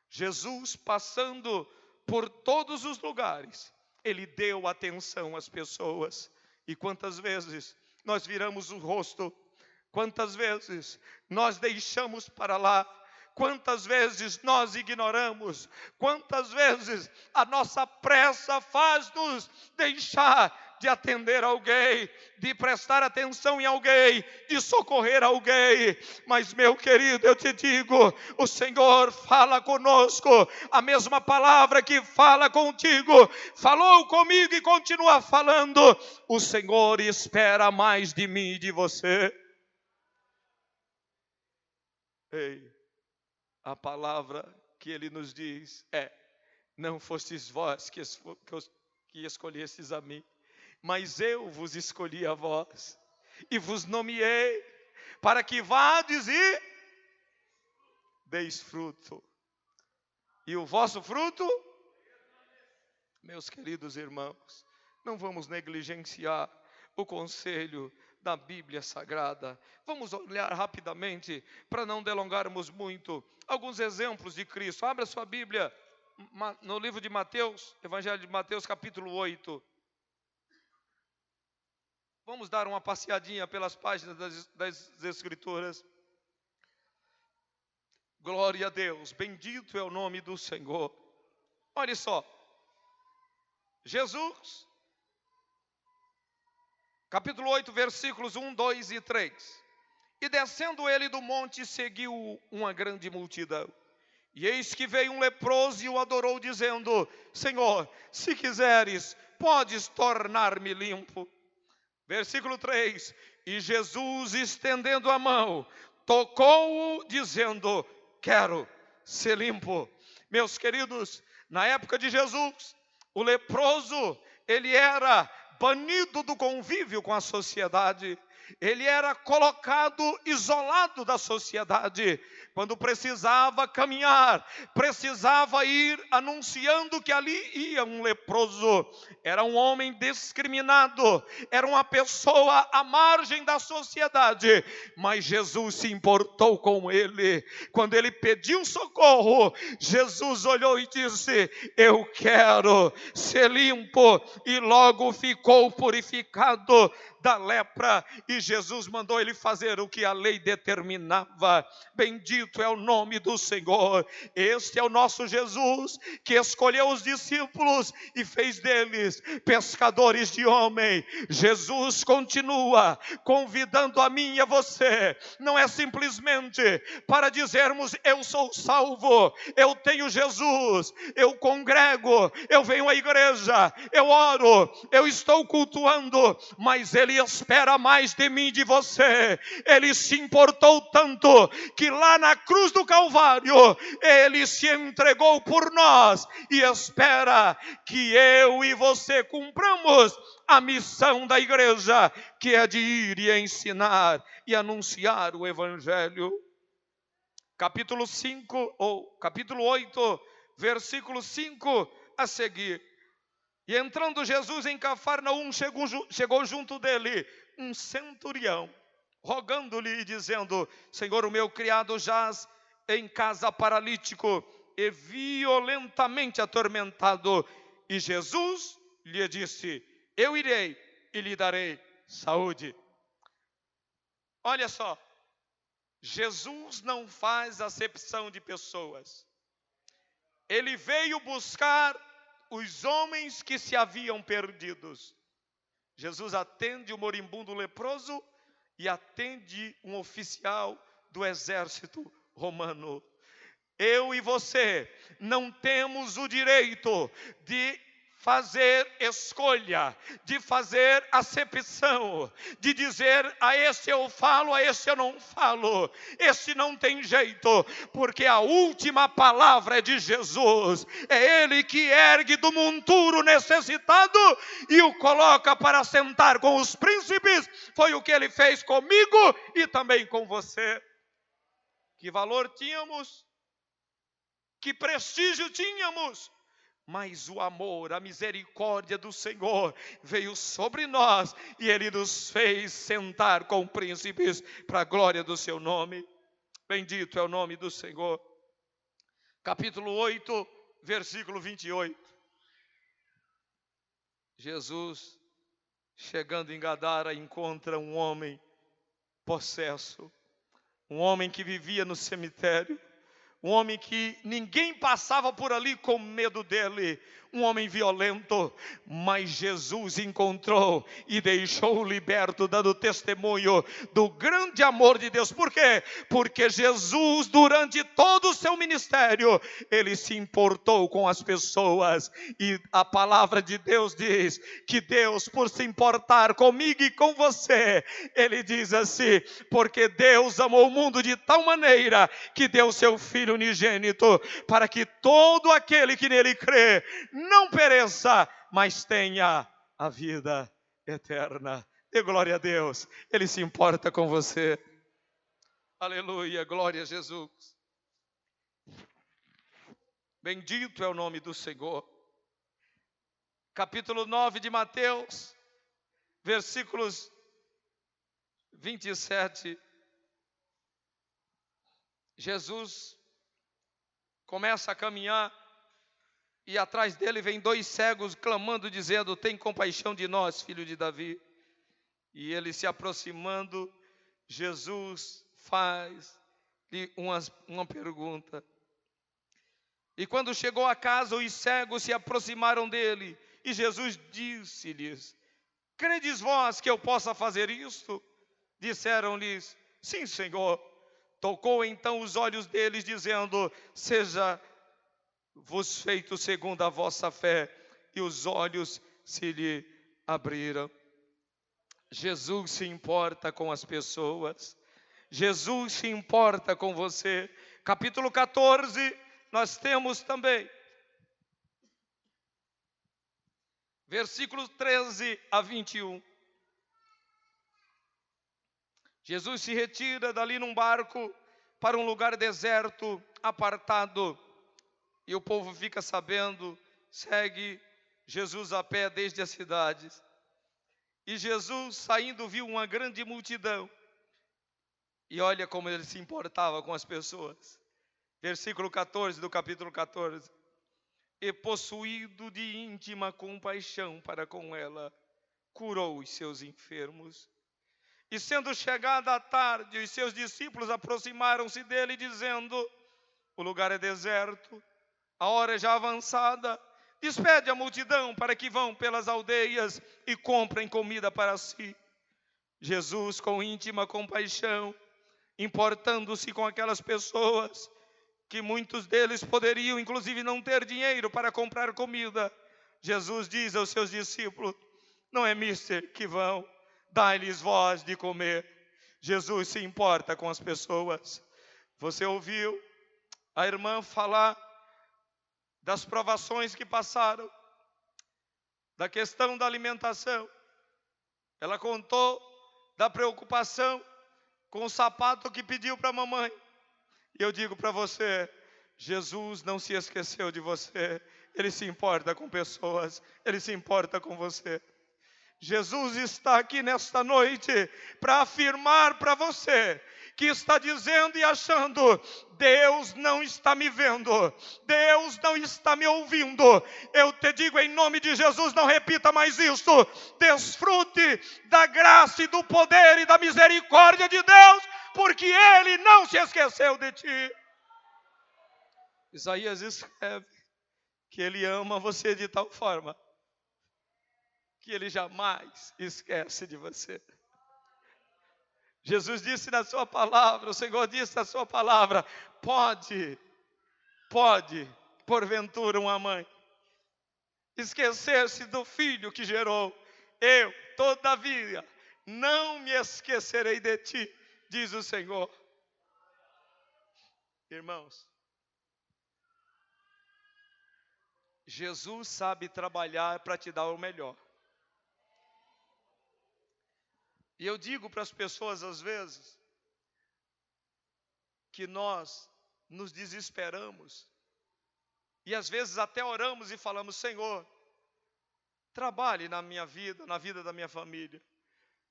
Jesus, passando por todos os lugares, Ele deu atenção às pessoas. E quantas vezes nós viramos o rosto, quantas vezes nós deixamos para lá, quantas vezes nós ignoramos, quantas vezes a nossa pressa faz-nos deixar de atender alguém, de prestar atenção em alguém, de socorrer alguém. Mas, meu querido, eu te digo, o Senhor fala conosco, a mesma palavra que fala contigo, falou comigo e continua falando. O Senhor espera mais de mim e de você. Ei, a palavra que Ele nos diz é: não fostes vós que escolhestes a mim, mas eu vos escolhi a vós, e vos nomeei, para que vades e deis fruto. E o vosso fruto, meus queridos irmãos, não vamos negligenciar o conselho da Bíblia Sagrada. Vamos olhar rapidamente, para não delongarmos muito, alguns exemplos de Cristo. Abra sua Bíblia no livro de Mateus, Evangelho de Mateus, capítulo 8. Vamos dar uma passeadinha pelas páginas das Escrituras. Glória a Deus, bendito é o nome do Senhor. Olha só, Jesus, capítulo 8, versículos 1, 2 e 3. E descendo ele do monte, seguiu uma grande multidão. E eis que veio um leproso e o adorou, dizendo: Senhor, se quiseres, podes tornar-me limpo. Versículo 3. E Jesus, estendendo a mão, tocou-o, dizendo: quero ser limpo. Meus queridos, na época de Jesus, o leproso, ele era banido do convívio com a sociedade. Ele era colocado isolado da sociedade. Quando precisava caminhar, precisava ir anunciando que ali ia um leproso. Era um homem discriminado, era uma pessoa à margem da sociedade. Mas Jesus se importou com ele. Quando ele pediu socorro, Jesus olhou e disse: eu quero ser limpo. E logo ficou purificado da lepra, e Jesus mandou ele fazer o que a lei determinava. Bendito é o nome do Senhor. Este é o nosso Jesus, que escolheu os discípulos e fez deles pescadores de homem. Jesus continua convidando a mim e a você. Não é simplesmente para dizermos: eu sou salvo, eu tenho Jesus, eu congrego, eu venho à igreja, eu oro, eu estou cultuando, mas Ele espera mais de mim e de você. Ele se importou tanto que lá na cruz do Calvário Ele se entregou por nós e espera que eu e você cumpramos a missão da igreja, que é de ir e ensinar e anunciar o Evangelho. Capítulo 5, ou capítulo 8, versículo 5 a seguir. E entrando Jesus em Cafarnaum, chegou junto dele um centurião, rogando-lhe e dizendo: Senhor, o meu criado jaz em casa paralítico e violentamente atormentado. E Jesus lhe disse: eu irei e lhe darei saúde. Olha só, Jesus não faz acepção de pessoas. Ele veio buscar os homens que se haviam perdidos. Jesus atende o moribundo leproso e atende um oficial do exército romano. Eu e você não temos o direito de fazer escolha, de fazer acepção, de dizer: a este eu falo, a este eu não falo, este não tem jeito, porque a última palavra é de Jesus. É Ele que ergue do monturo necessitado e o coloca para sentar com os príncipes. Foi o que Ele fez comigo e também com você. Que valor tínhamos, que prestígio tínhamos, mas o amor, a misericórdia do Senhor veio sobre nós e Ele nos fez sentar com príncipes para a glória do seu nome. Bendito é o nome do Senhor. Capítulo 8, versículo 28. Jesus, chegando em Gadara, encontra um homem possesso, um homem que vivia no cemitério, um homem que ninguém passava por ali com medo dele, um homem violento, mas Jesus encontrou e deixou-o liberto, dando testemunho do grande amor de Deus. Por quê? Porque Jesus, durante todo o seu ministério, Ele se importou com as pessoas. E a palavra de Deus diz que Deus, por se importar comigo e com você, Ele diz assim: porque Deus amou o mundo de tal maneira que deu seu Filho unigênito, para que todo aquele que nele crê não pereça, mas tenha a vida eterna. Dê glória a Deus, Ele se importa com você. Aleluia, glória a Jesus. Bendito é o nome do Senhor. Capítulo 9 de Mateus, versículos 27. Jesus começa a caminhar e atrás dele vem dois cegos clamando, dizendo: tem compaixão de nós, filho de Davi. E ele se aproximando, Jesus faz-lhe uma pergunta: E quando chegou a casa, os cegos se aproximaram dele, e Jesus disse-lhes: credes vós que eu possa fazer isto? Disseram-lhes: sim, Senhor. Tocou então os olhos deles, dizendo: seja-vos feito segundo a vossa fé. E os olhos se lhe abriram. Jesus se importa com as pessoas. Jesus se importa com você. Capítulo 14, nós temos também versículos 13 a 21. Jesus se retira dali num barco para um lugar deserto, apartado. E o povo fica sabendo, segue Jesus a pé desde as cidades. E Jesus, saindo, viu uma grande multidão. E olha como ele se importava com as pessoas. Versículo 14 do capítulo 14. E possuído de íntima compaixão para com ela, curou os seus enfermos. E sendo chegada a tarde, os seus discípulos aproximaram-se dele, dizendo: o lugar é deserto, a hora é já avançada. Despede a multidão para que vão pelas aldeias e comprem comida para si. Jesus, com íntima compaixão, importando-se com aquelas pessoas, que muitos deles poderiam inclusive não ter dinheiro para comprar comida, Jesus diz aos seus discípulos: não é mister que vão, dai-lhes vós de comer. Jesus se importa com as pessoas. Você ouviu a irmã falar das provações que passaram, da questão da alimentação. Ela contou da preocupação com o sapato que pediu para a mamãe. E eu digo para você, Jesus não se esqueceu de você. Ele se importa com pessoas, Ele se importa com você. Jesus está aqui nesta noite para afirmar para você que está dizendo e achando: Deus não está me vendo, Deus não está me ouvindo. Eu te digo em nome de Jesus, não repita mais isso. Desfrute da graça e do poder e da misericórdia de Deus, porque Ele não se esqueceu de ti. Isaías escreve que Ele ama você de tal forma que Ele jamais esquece de você. Jesus disse na sua palavra, o Senhor disse na sua palavra: pode, porventura uma mãe esquecer-se do filho que gerou. Eu, todavia, não me esquecerei de ti, diz o Senhor. Irmãos, Jesus sabe trabalhar para te dar o melhor. E eu digo para as pessoas às vezes que nós nos desesperamos e às vezes até oramos e falamos: Senhor, trabalhe na minha vida, na vida da minha família.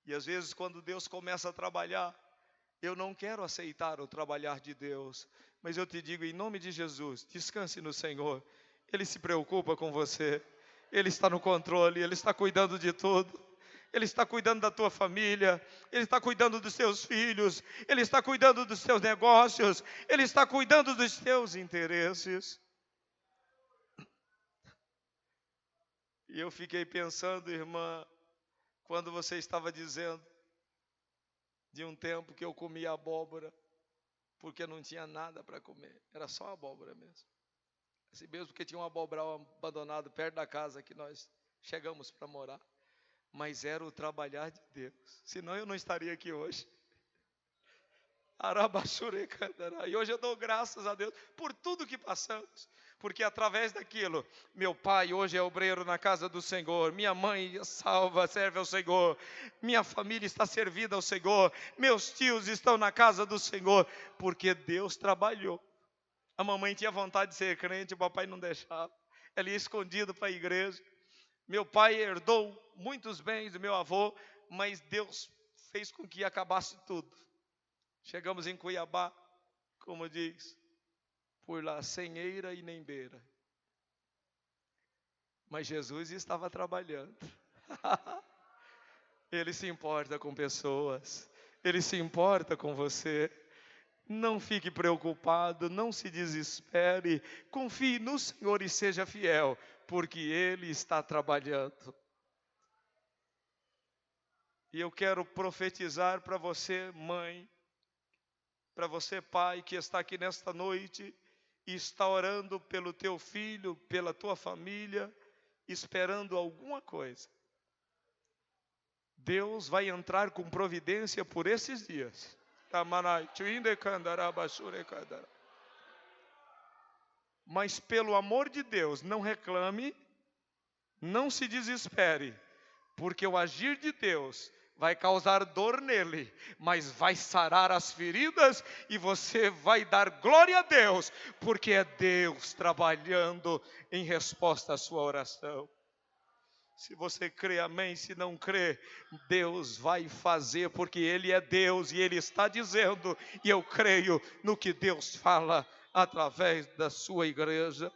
E às vezes quando Deus começa a trabalhar, eu não quero aceitar o trabalhar de Deus, mas eu te digo em nome de Jesus, descanse no Senhor. Ele se preocupa com você, Ele está no controle, Ele está cuidando de tudo. Ele está cuidando da tua família, Ele está cuidando dos teus filhos, Ele está cuidando dos teus negócios, Ele está cuidando dos teus interesses. E eu fiquei pensando, irmã, quando você estava dizendo de um tempo que eu comia abóbora, porque não tinha nada para comer, era só abóbora mesmo. Assim mesmo, porque tinha um abobrau abandonado perto da casa que nós chegamos para morar. Mas era o trabalhar de Deus, senão eu não estaria aqui hoje. E hoje eu dou graças a Deus por tudo que passamos, porque através daquilo, meu pai hoje é obreiro na casa do Senhor, minha mãe salva, serve ao Senhor, minha família está servida ao Senhor, meus tios estão na casa do Senhor, porque Deus trabalhou. A mamãe tinha vontade de ser crente, o papai não deixava, ela ia escondido para a igreja. Meu pai herdou muitos bens do meu avô, mas Deus fez com que acabasse tudo. Chegamos em Cuiabá, como diz, por lá sem eira e nem beira. Mas Jesus estava trabalhando. Ele se importa com pessoas, Ele se importa com você. Não fique preocupado, não se desespere, confie no Senhor e seja fiel, porque Ele está trabalhando. E eu quero profetizar para você, mãe, para você, pai, que está aqui nesta noite e está orando pelo teu filho, pela tua família, esperando alguma coisa. Deus vai entrar com providência por esses dias. Mas pelo amor de Deus, não reclame, não se desespere, porque o agir de Deus vai causar dor nele, mas vai sarar as feridas e você vai dar glória a Deus, porque é Deus trabalhando em resposta à sua oração. Se você crê, amém. Se não crê, Deus vai fazer, porque Ele é Deus e Ele está dizendo, e eu creio no que Deus fala através da sua igreja.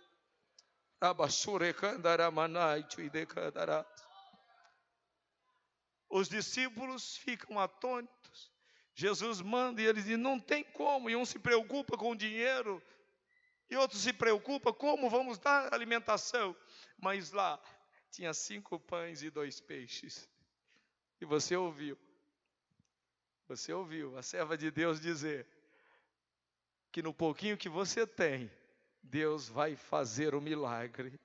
Os discípulos ficam atônitos. Jesus manda e eles dizem, não tem como. E um se preocupa com o dinheiro, e outro se preocupa como vamos dar alimentação. Mas lá tinha 5 pães e 2 peixes. E você ouviu a serva de Deus dizer que no pouquinho que você tem, Deus vai fazer o milagre.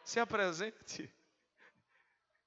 Se apresente.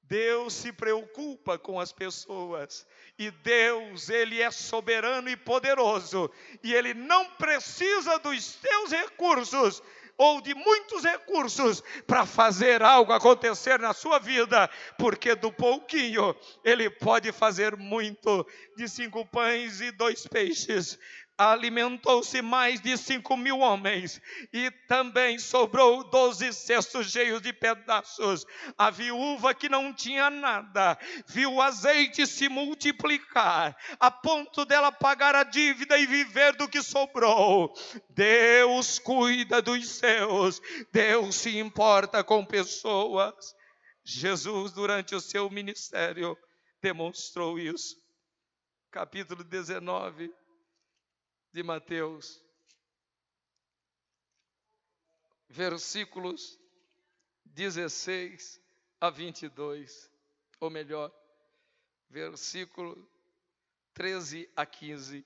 Deus se preocupa com as pessoas. E Deus, Ele é soberano e poderoso. E Ele não precisa dos teus recursos ou de muitos recursos para fazer algo acontecer na sua vida. Porque do pouquinho, Ele pode fazer muito. De 5 pães e 2 peixes, alimentou-se mais de 5.000 homens, e também sobrou 12 cestos cheios de pedaços. A viúva que não tinha nada, viu o azeite se multiplicar, a ponto dela pagar a dívida e viver do que sobrou. Deus cuida dos seus, Deus se importa com pessoas. Jesus, durante o seu ministério, demonstrou isso. Capítulo 19 de Mateus, versículos 16 a 22, ou melhor, versículo 13 a 15.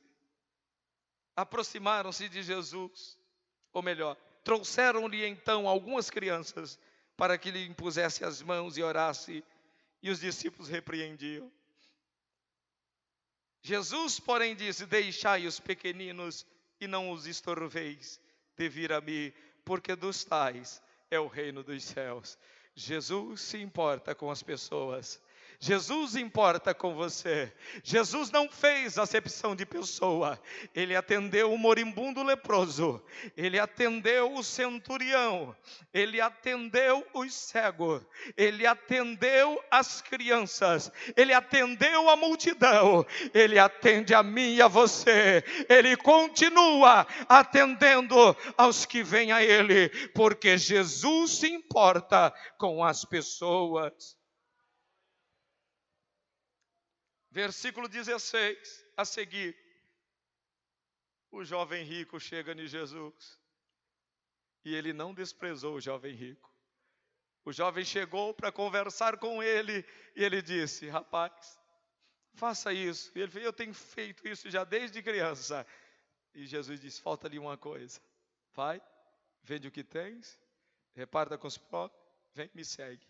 Aproximaram-se de Jesus, ou melhor, trouxeram-lhe então algumas crianças para que lhe impusesse as mãos e orasse, e os discípulos repreendiam. Jesus, porém, disse, deixai os pequeninos e não os estorveis de vir a mim, porque dos tais é o reino dos céus. Jesus se importa com as pessoas. Jesus importa com você. Jesus não fez acepção de pessoa. Ele atendeu o moribundo leproso. Ele atendeu o centurião. Ele atendeu os cegos. Ele atendeu as crianças. Ele atendeu a multidão. Ele atende a mim e a você. Ele continua atendendo aos que vêm a Ele, porque Jesus se importa com as pessoas. Versículo 16, a seguir, o jovem rico chega em Jesus, e ele não desprezou o jovem rico. O jovem chegou para conversar com ele, e ele disse, rapaz, faça isso. E ele falou, eu tenho feito isso já desde criança. E Jesus disse, falta-lhe uma coisa, vai, vende o que tens, reparta com os pobres, vem, me segue.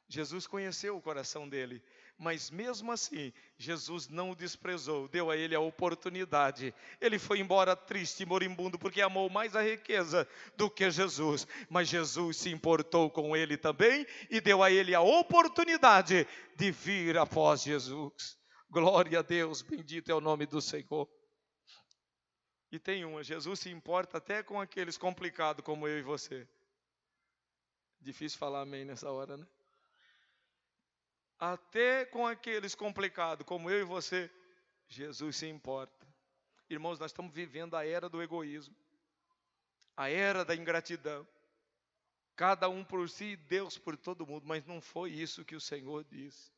Jesus conheceu o coração dele, mas mesmo assim, Jesus não o desprezou, deu a ele a oportunidade. Ele foi embora triste e moribundo, porque amou mais a riqueza do que Jesus. Mas Jesus se importou com ele também e deu a ele a oportunidade de vir após Jesus. Glória a Deus, bendito é o nome do Senhor. E tem uma, Jesus se importa até com aqueles complicados como eu e você. Difícil falar amém nessa hora, né? Até com aqueles complicados como eu e você, Jesus se importa. Irmãos, nós estamos vivendo a era do egoísmo, a era da ingratidão. Cada um por si, Deus por todo mundo, mas não foi isso que o Senhor disse.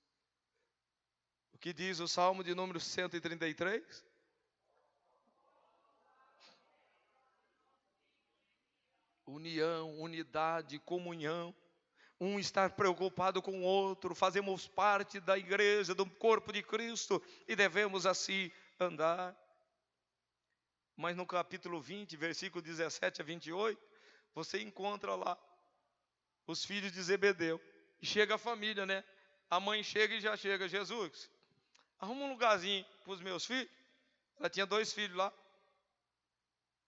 O que diz o Salmo de número 133? união, unidade, comunhão. Um estar preocupado com o outro, fazemos parte da igreja, do corpo de Cristo e devemos assim andar. Mas no capítulo 20, versículo 17 a 28, você encontra lá os filhos de Zebedeu. E chega a família, né? A mãe chega e já chega: Jesus, arruma um lugarzinho para os meus filhos. Ela tinha 2 filhos lá.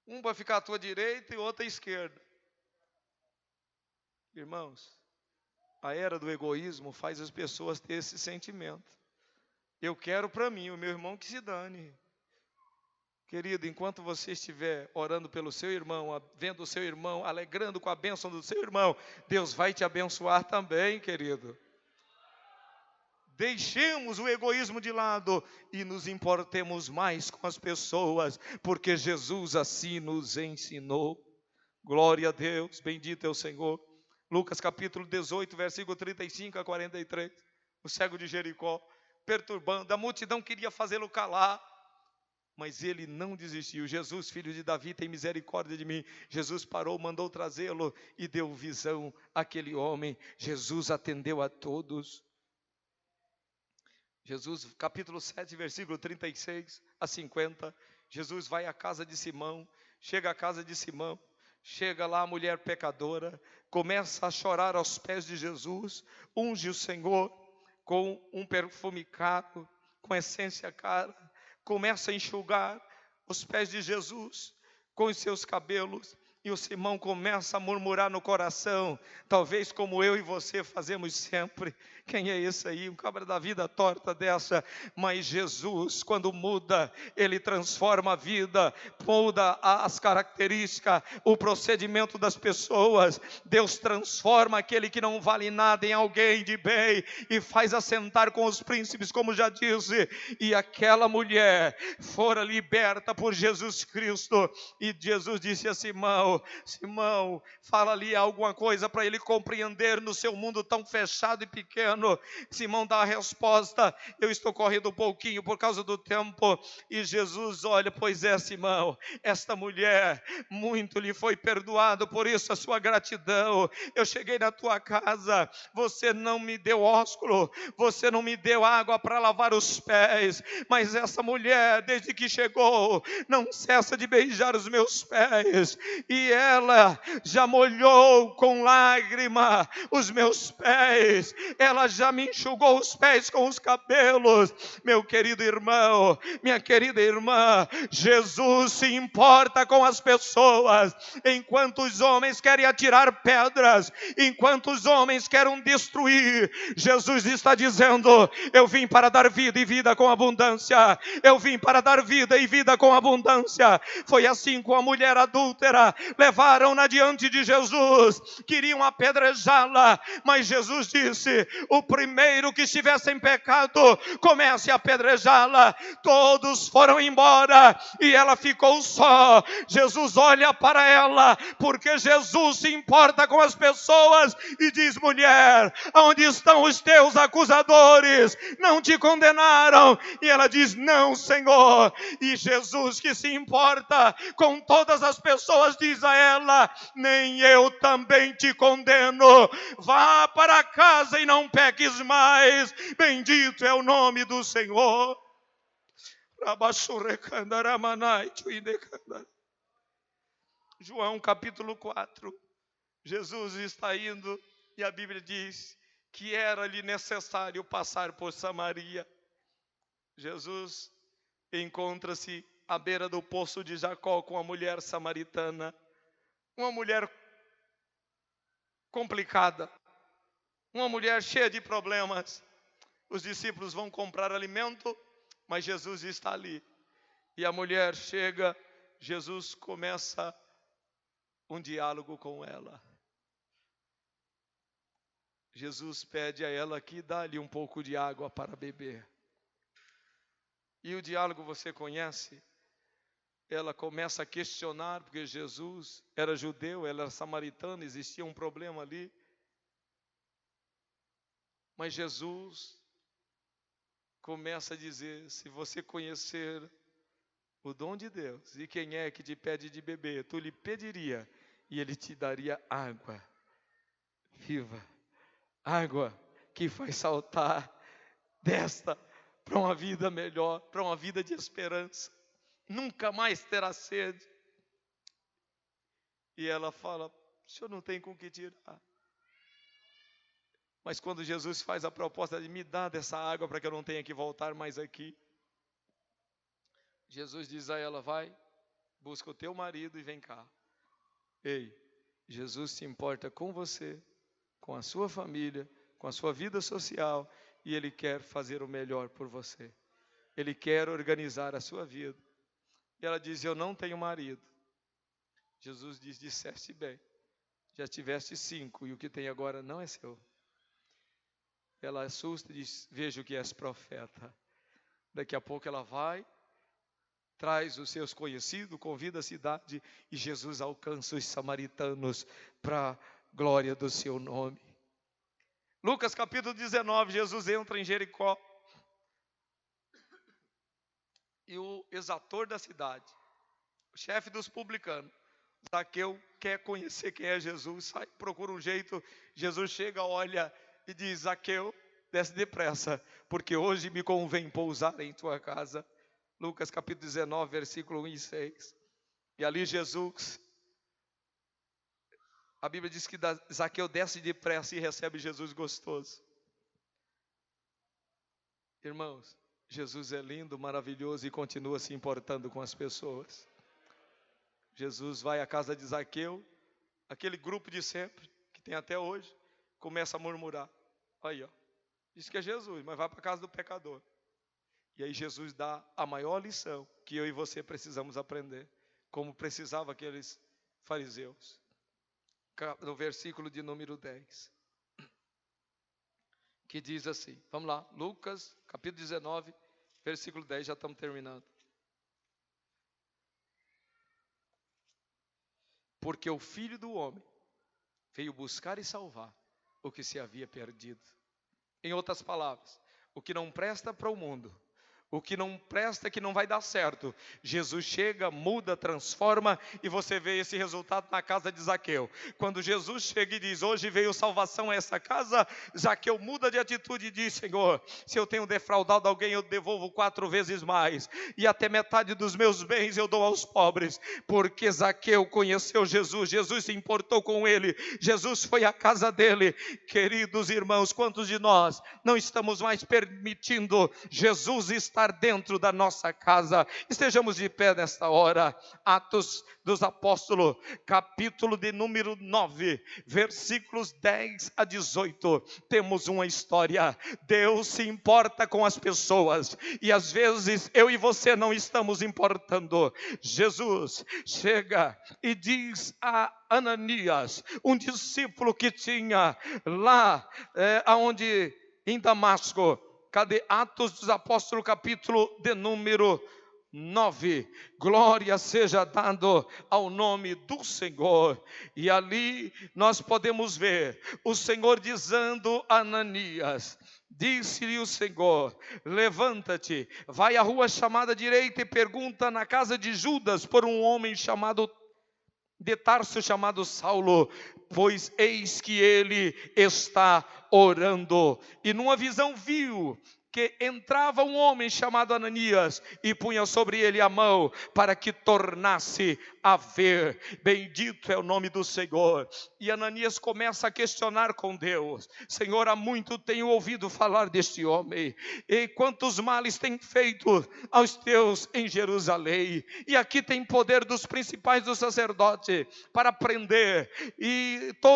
Um vai ficar à tua direita e outro à esquerda. Irmãos, a era do egoísmo faz as pessoas ter esse sentimento. Eu quero para mim, o meu irmão que se dane. Querido, enquanto você estiver orando pelo seu irmão, vendo o seu irmão, alegrando com a bênção do seu irmão, Deus vai te abençoar também, querido. Deixemos o egoísmo de lado e nos importemos mais com as pessoas, porque Jesus assim nos ensinou. Glória a Deus, bendito é o Senhor. Lucas capítulo 18, versículo 35 a 43. O cego de Jericó, perturbando, a multidão queria fazê-lo calar, mas ele não desistiu. Jesus, filho de Davi, tem misericórdia de mim. Jesus parou, mandou trazê-lo e deu visão àquele homem. Jesus atendeu a todos. Jesus, capítulo 7, versículo 36 a 50. Jesus vai à casa de Simão, chega à casa de Simão, chega lá a mulher pecadora, começa a chorar aos pés de Jesus, unge o Senhor com um perfume caro, com essência cara, começa a enxugar os pés de Jesus com os seus cabelos. E o Simão começa a murmurar no coração, talvez como eu e você fazemos sempre: quem é esse aí, um cabra da vida torta dessa? Mas Jesus, quando muda, Ele transforma a vida, muda as características, o procedimento das pessoas. Deus transforma aquele que não vale nada em alguém de bem, e faz assentar com os príncipes, como já disse. E aquela mulher fora liberta por Jesus Cristo, e Jesus disse a Simão: Simão, fala ali alguma coisa para ele compreender no seu mundo tão fechado e pequeno. Simão dá a resposta: eu estou correndo um pouquinho por causa do tempo. E Jesus olha: pois é, Simão, esta mulher, muito lhe foi perdoado, por isso a sua gratidão. Eu cheguei na tua casa, você não me deu ósculo, você não me deu água para lavar os pés, mas essa mulher, desde que chegou, não cessa de beijar os meus pés, e ela já molhou com lágrima os meus pés, ela já me enxugou os pés com os cabelos. Meu querido irmão, minha querida irmã, Jesus se importa com as pessoas. Enquanto os homens querem atirar pedras, enquanto os homens querem destruir, Jesus está dizendo: eu vim para dar vida e vida com abundância. Eu vim para dar vida e vida com abundância. Foi assim com a mulher adúltera. Levaram-na diante de Jesus, queriam apedrejá-la, mas Jesus disse: o primeiro que estivesse em pecado, comece a apedrejá-la. Todos foram embora e ela ficou só. Jesus olha para ela, porque Jesus se importa com as pessoas, e diz: mulher, onde estão os teus acusadores? Não te condenaram? E ela diz: não, Senhor. E Jesus, que se importa com todas as pessoas, diz a ela: nem eu também te condeno. Vá para casa e não peques mais. Bendito é o nome do Senhor. João capítulo 4. Jesus está indo e a Bíblia diz que era-lhe necessário passar por Samaria. Jesus encontra-se à beira do poço de Jacó com a mulher samaritana. Uma mulher complicada, uma mulher cheia de problemas. Os discípulos vão comprar alimento, mas Jesus está ali. E a mulher chega, Jesus começa um diálogo com ela. Jesus pede a ela que dá-lhe um pouco de água para beber. E o diálogo você conhece? Ela começa a questionar, porque Jesus era judeu, ela era samaritana, existia um problema ali. Mas Jesus começa a dizer: se você conhecer o dom de Deus, e quem é que te pede de beber, tu lhe pediria, e Ele te daria água viva, água que faz saltar desta para uma vida melhor, para uma vida de esperança. Nunca mais terá sede. E ela fala: o senhor não tem com o que tirar. Mas quando Jesus faz a proposta de me dar dessa água para que eu não tenha que voltar mais aqui, Jesus diz a ela: vai, busca o teu marido e vem cá. Ei, Jesus se importa com você, com a sua família, com a sua vida social, e Ele quer fazer o melhor por você. Ele quer organizar a sua vida. E ela diz: eu não tenho marido. Jesus diz: disseste bem, já tiveste 5 e o que tem agora não é seu. Ela assusta e diz: vejo que és profeta. Daqui a pouco ela vai, traz os seus conhecidos, convida a cidade, e Jesus alcança os samaritanos para a glória do seu nome. Lucas capítulo 19, Jesus entra em Jericó. E o exator da cidade, o chefe dos publicanos, Zaqueu, quer conhecer quem é Jesus, sai, procura um jeito. Jesus chega, olha e diz: Zaqueu, desce depressa, porque hoje me convém pousar em tua casa. Lucas capítulo 19, versículo 1 e 6. E ali Jesus, a Bíblia diz que Zaqueu desce depressa e recebe Jesus gostoso. Irmãos, Jesus é lindo, maravilhoso e continua se importando com as pessoas. Jesus vai à casa de Zaqueu, aquele grupo de sempre, que tem até hoje, começa a murmurar. Aí, ó, diz que é Jesus, mas vai para a casa do pecador. E aí Jesus dá a maior lição que eu e você precisamos aprender, como precisava aqueles fariseus. No versículo de número 10, que diz assim, vamos lá, Lucas capítulo 19, versículo 10, já estamos terminando. Porque o Filho do Homem veio buscar e salvar o que se havia perdido. Em outras palavras, o que não presta para o mundo, o que não presta, que não vai dar certo, Jesus chega, muda, transforma, e você vê esse resultado na casa de Zaqueu. Quando Jesus chega e diz: hoje veio salvação a essa casa, Zaqueu muda de atitude e diz: Senhor, se eu tenho defraudado alguém, eu devolvo 4 vezes mais, e até metade dos meus bens eu dou aos pobres. Porque Zaqueu conheceu Jesus, Jesus se importou com ele, Jesus foi à casa dele. Queridos irmãos, quantos de nós não estamos mais permitindo Jesus estar dentro da nossa casa? Estejamos de pé nesta hora. Atos dos Apóstolos, capítulo de número 9, versículos 10 a 18. Temos uma história. Deus se importa com as pessoas, e às vezes eu e você não estamos importando. Jesus chega e diz a Ananias, um discípulo que tinha lá aonde em Damasco. Cadê? Atos dos Apóstolos, capítulo de número 9. Glória seja dado ao nome do Senhor. E ali nós podemos ver o Senhor dizendo a Ananias: disse-lhe o Senhor: levanta-te, vai à rua chamada direita e pergunta na casa de Judas por um homem chamado de Tarso, chamado Saulo, pois eis que ele está orando. E numa visão viu que entrava um homem chamado Ananias e punha sobre ele a mão para que tornasse a ver. Bendito é o nome do Senhor. E Ananias começa a questionar com Deus: Senhor, há muito tenho ouvido falar deste homem, e quantos males tem feito aos teus em Jerusalém, e aqui tem poder dos principais dos sacerdotes para prender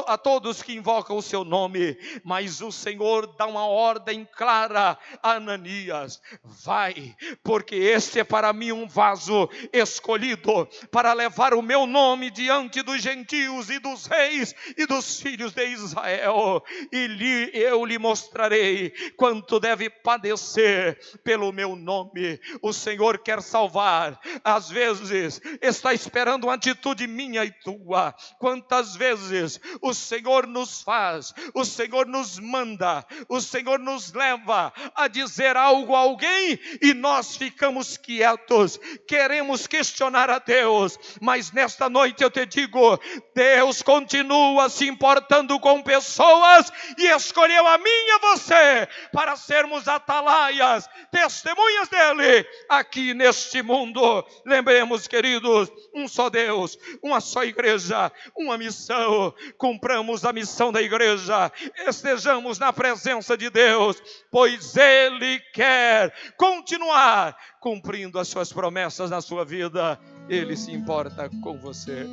a todos que invocam o seu nome. Mas o Senhor dá uma ordem clara a Ananias: vai, porque este é para mim um vaso escolhido para levar o meu nome diante dos gentios e dos reis e dos filhos de Israel, e eu lhe mostrarei quanto deve padecer pelo meu nome. O Senhor quer salvar. Às vezes está esperando uma atitude minha e tua. Quantas vezes o Senhor nos faz, o Senhor nos manda, o Senhor nos leva a dizer algo a alguém e nós ficamos quietos, queremos questionar a Deus, mas nesta noite eu te digo, Deus continua se importando com pessoas e escolheu a mim e a você para sermos atalaias, testemunhas dele aqui neste mundo. Lembremos, queridos, um só Deus, uma só igreja, uma missão. Cumpramos a missão da igreja, estejamos na presença de Deus, pois Ele quer continuar cumprindo as suas promessas na sua vida. Ele se importa com você,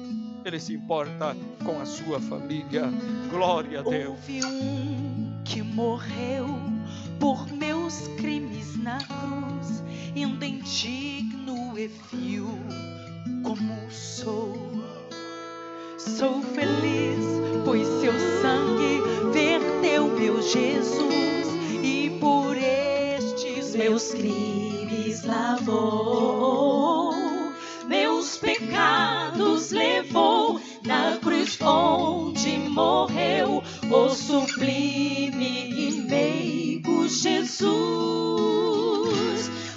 Ele se importa com a sua família. Glória a Deus. Houve um que morreu por meus crimes na cruz, ainda indigno e vil como sou. Sou feliz, pois seu sangue verteu meu Jesus, e por estes meus crimes lavou. Meus pecados levou na cruz onde morreu o sublime e meigo Jesus.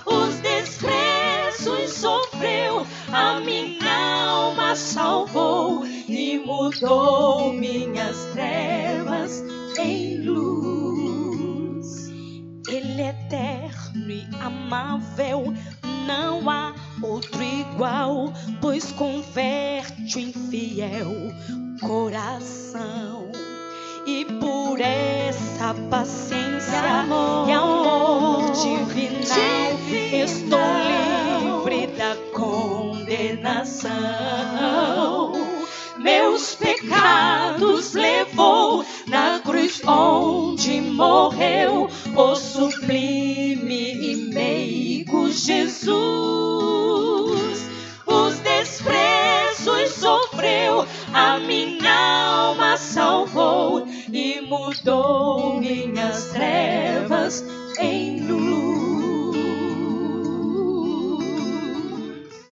Os desprezos sofreu, a minha alma salvou e mudou minhas trevas em luz. Ele é eterno e amável, não há outro igual, pois converte o infiel coração. E por essa paciência e amor divinal, estou livre da condenação. Meus pecados levou na cruz onde morreu o sublime e meigo Jesus. Os desprezos sofreu, a minha alma salvou e mudou minhas trevas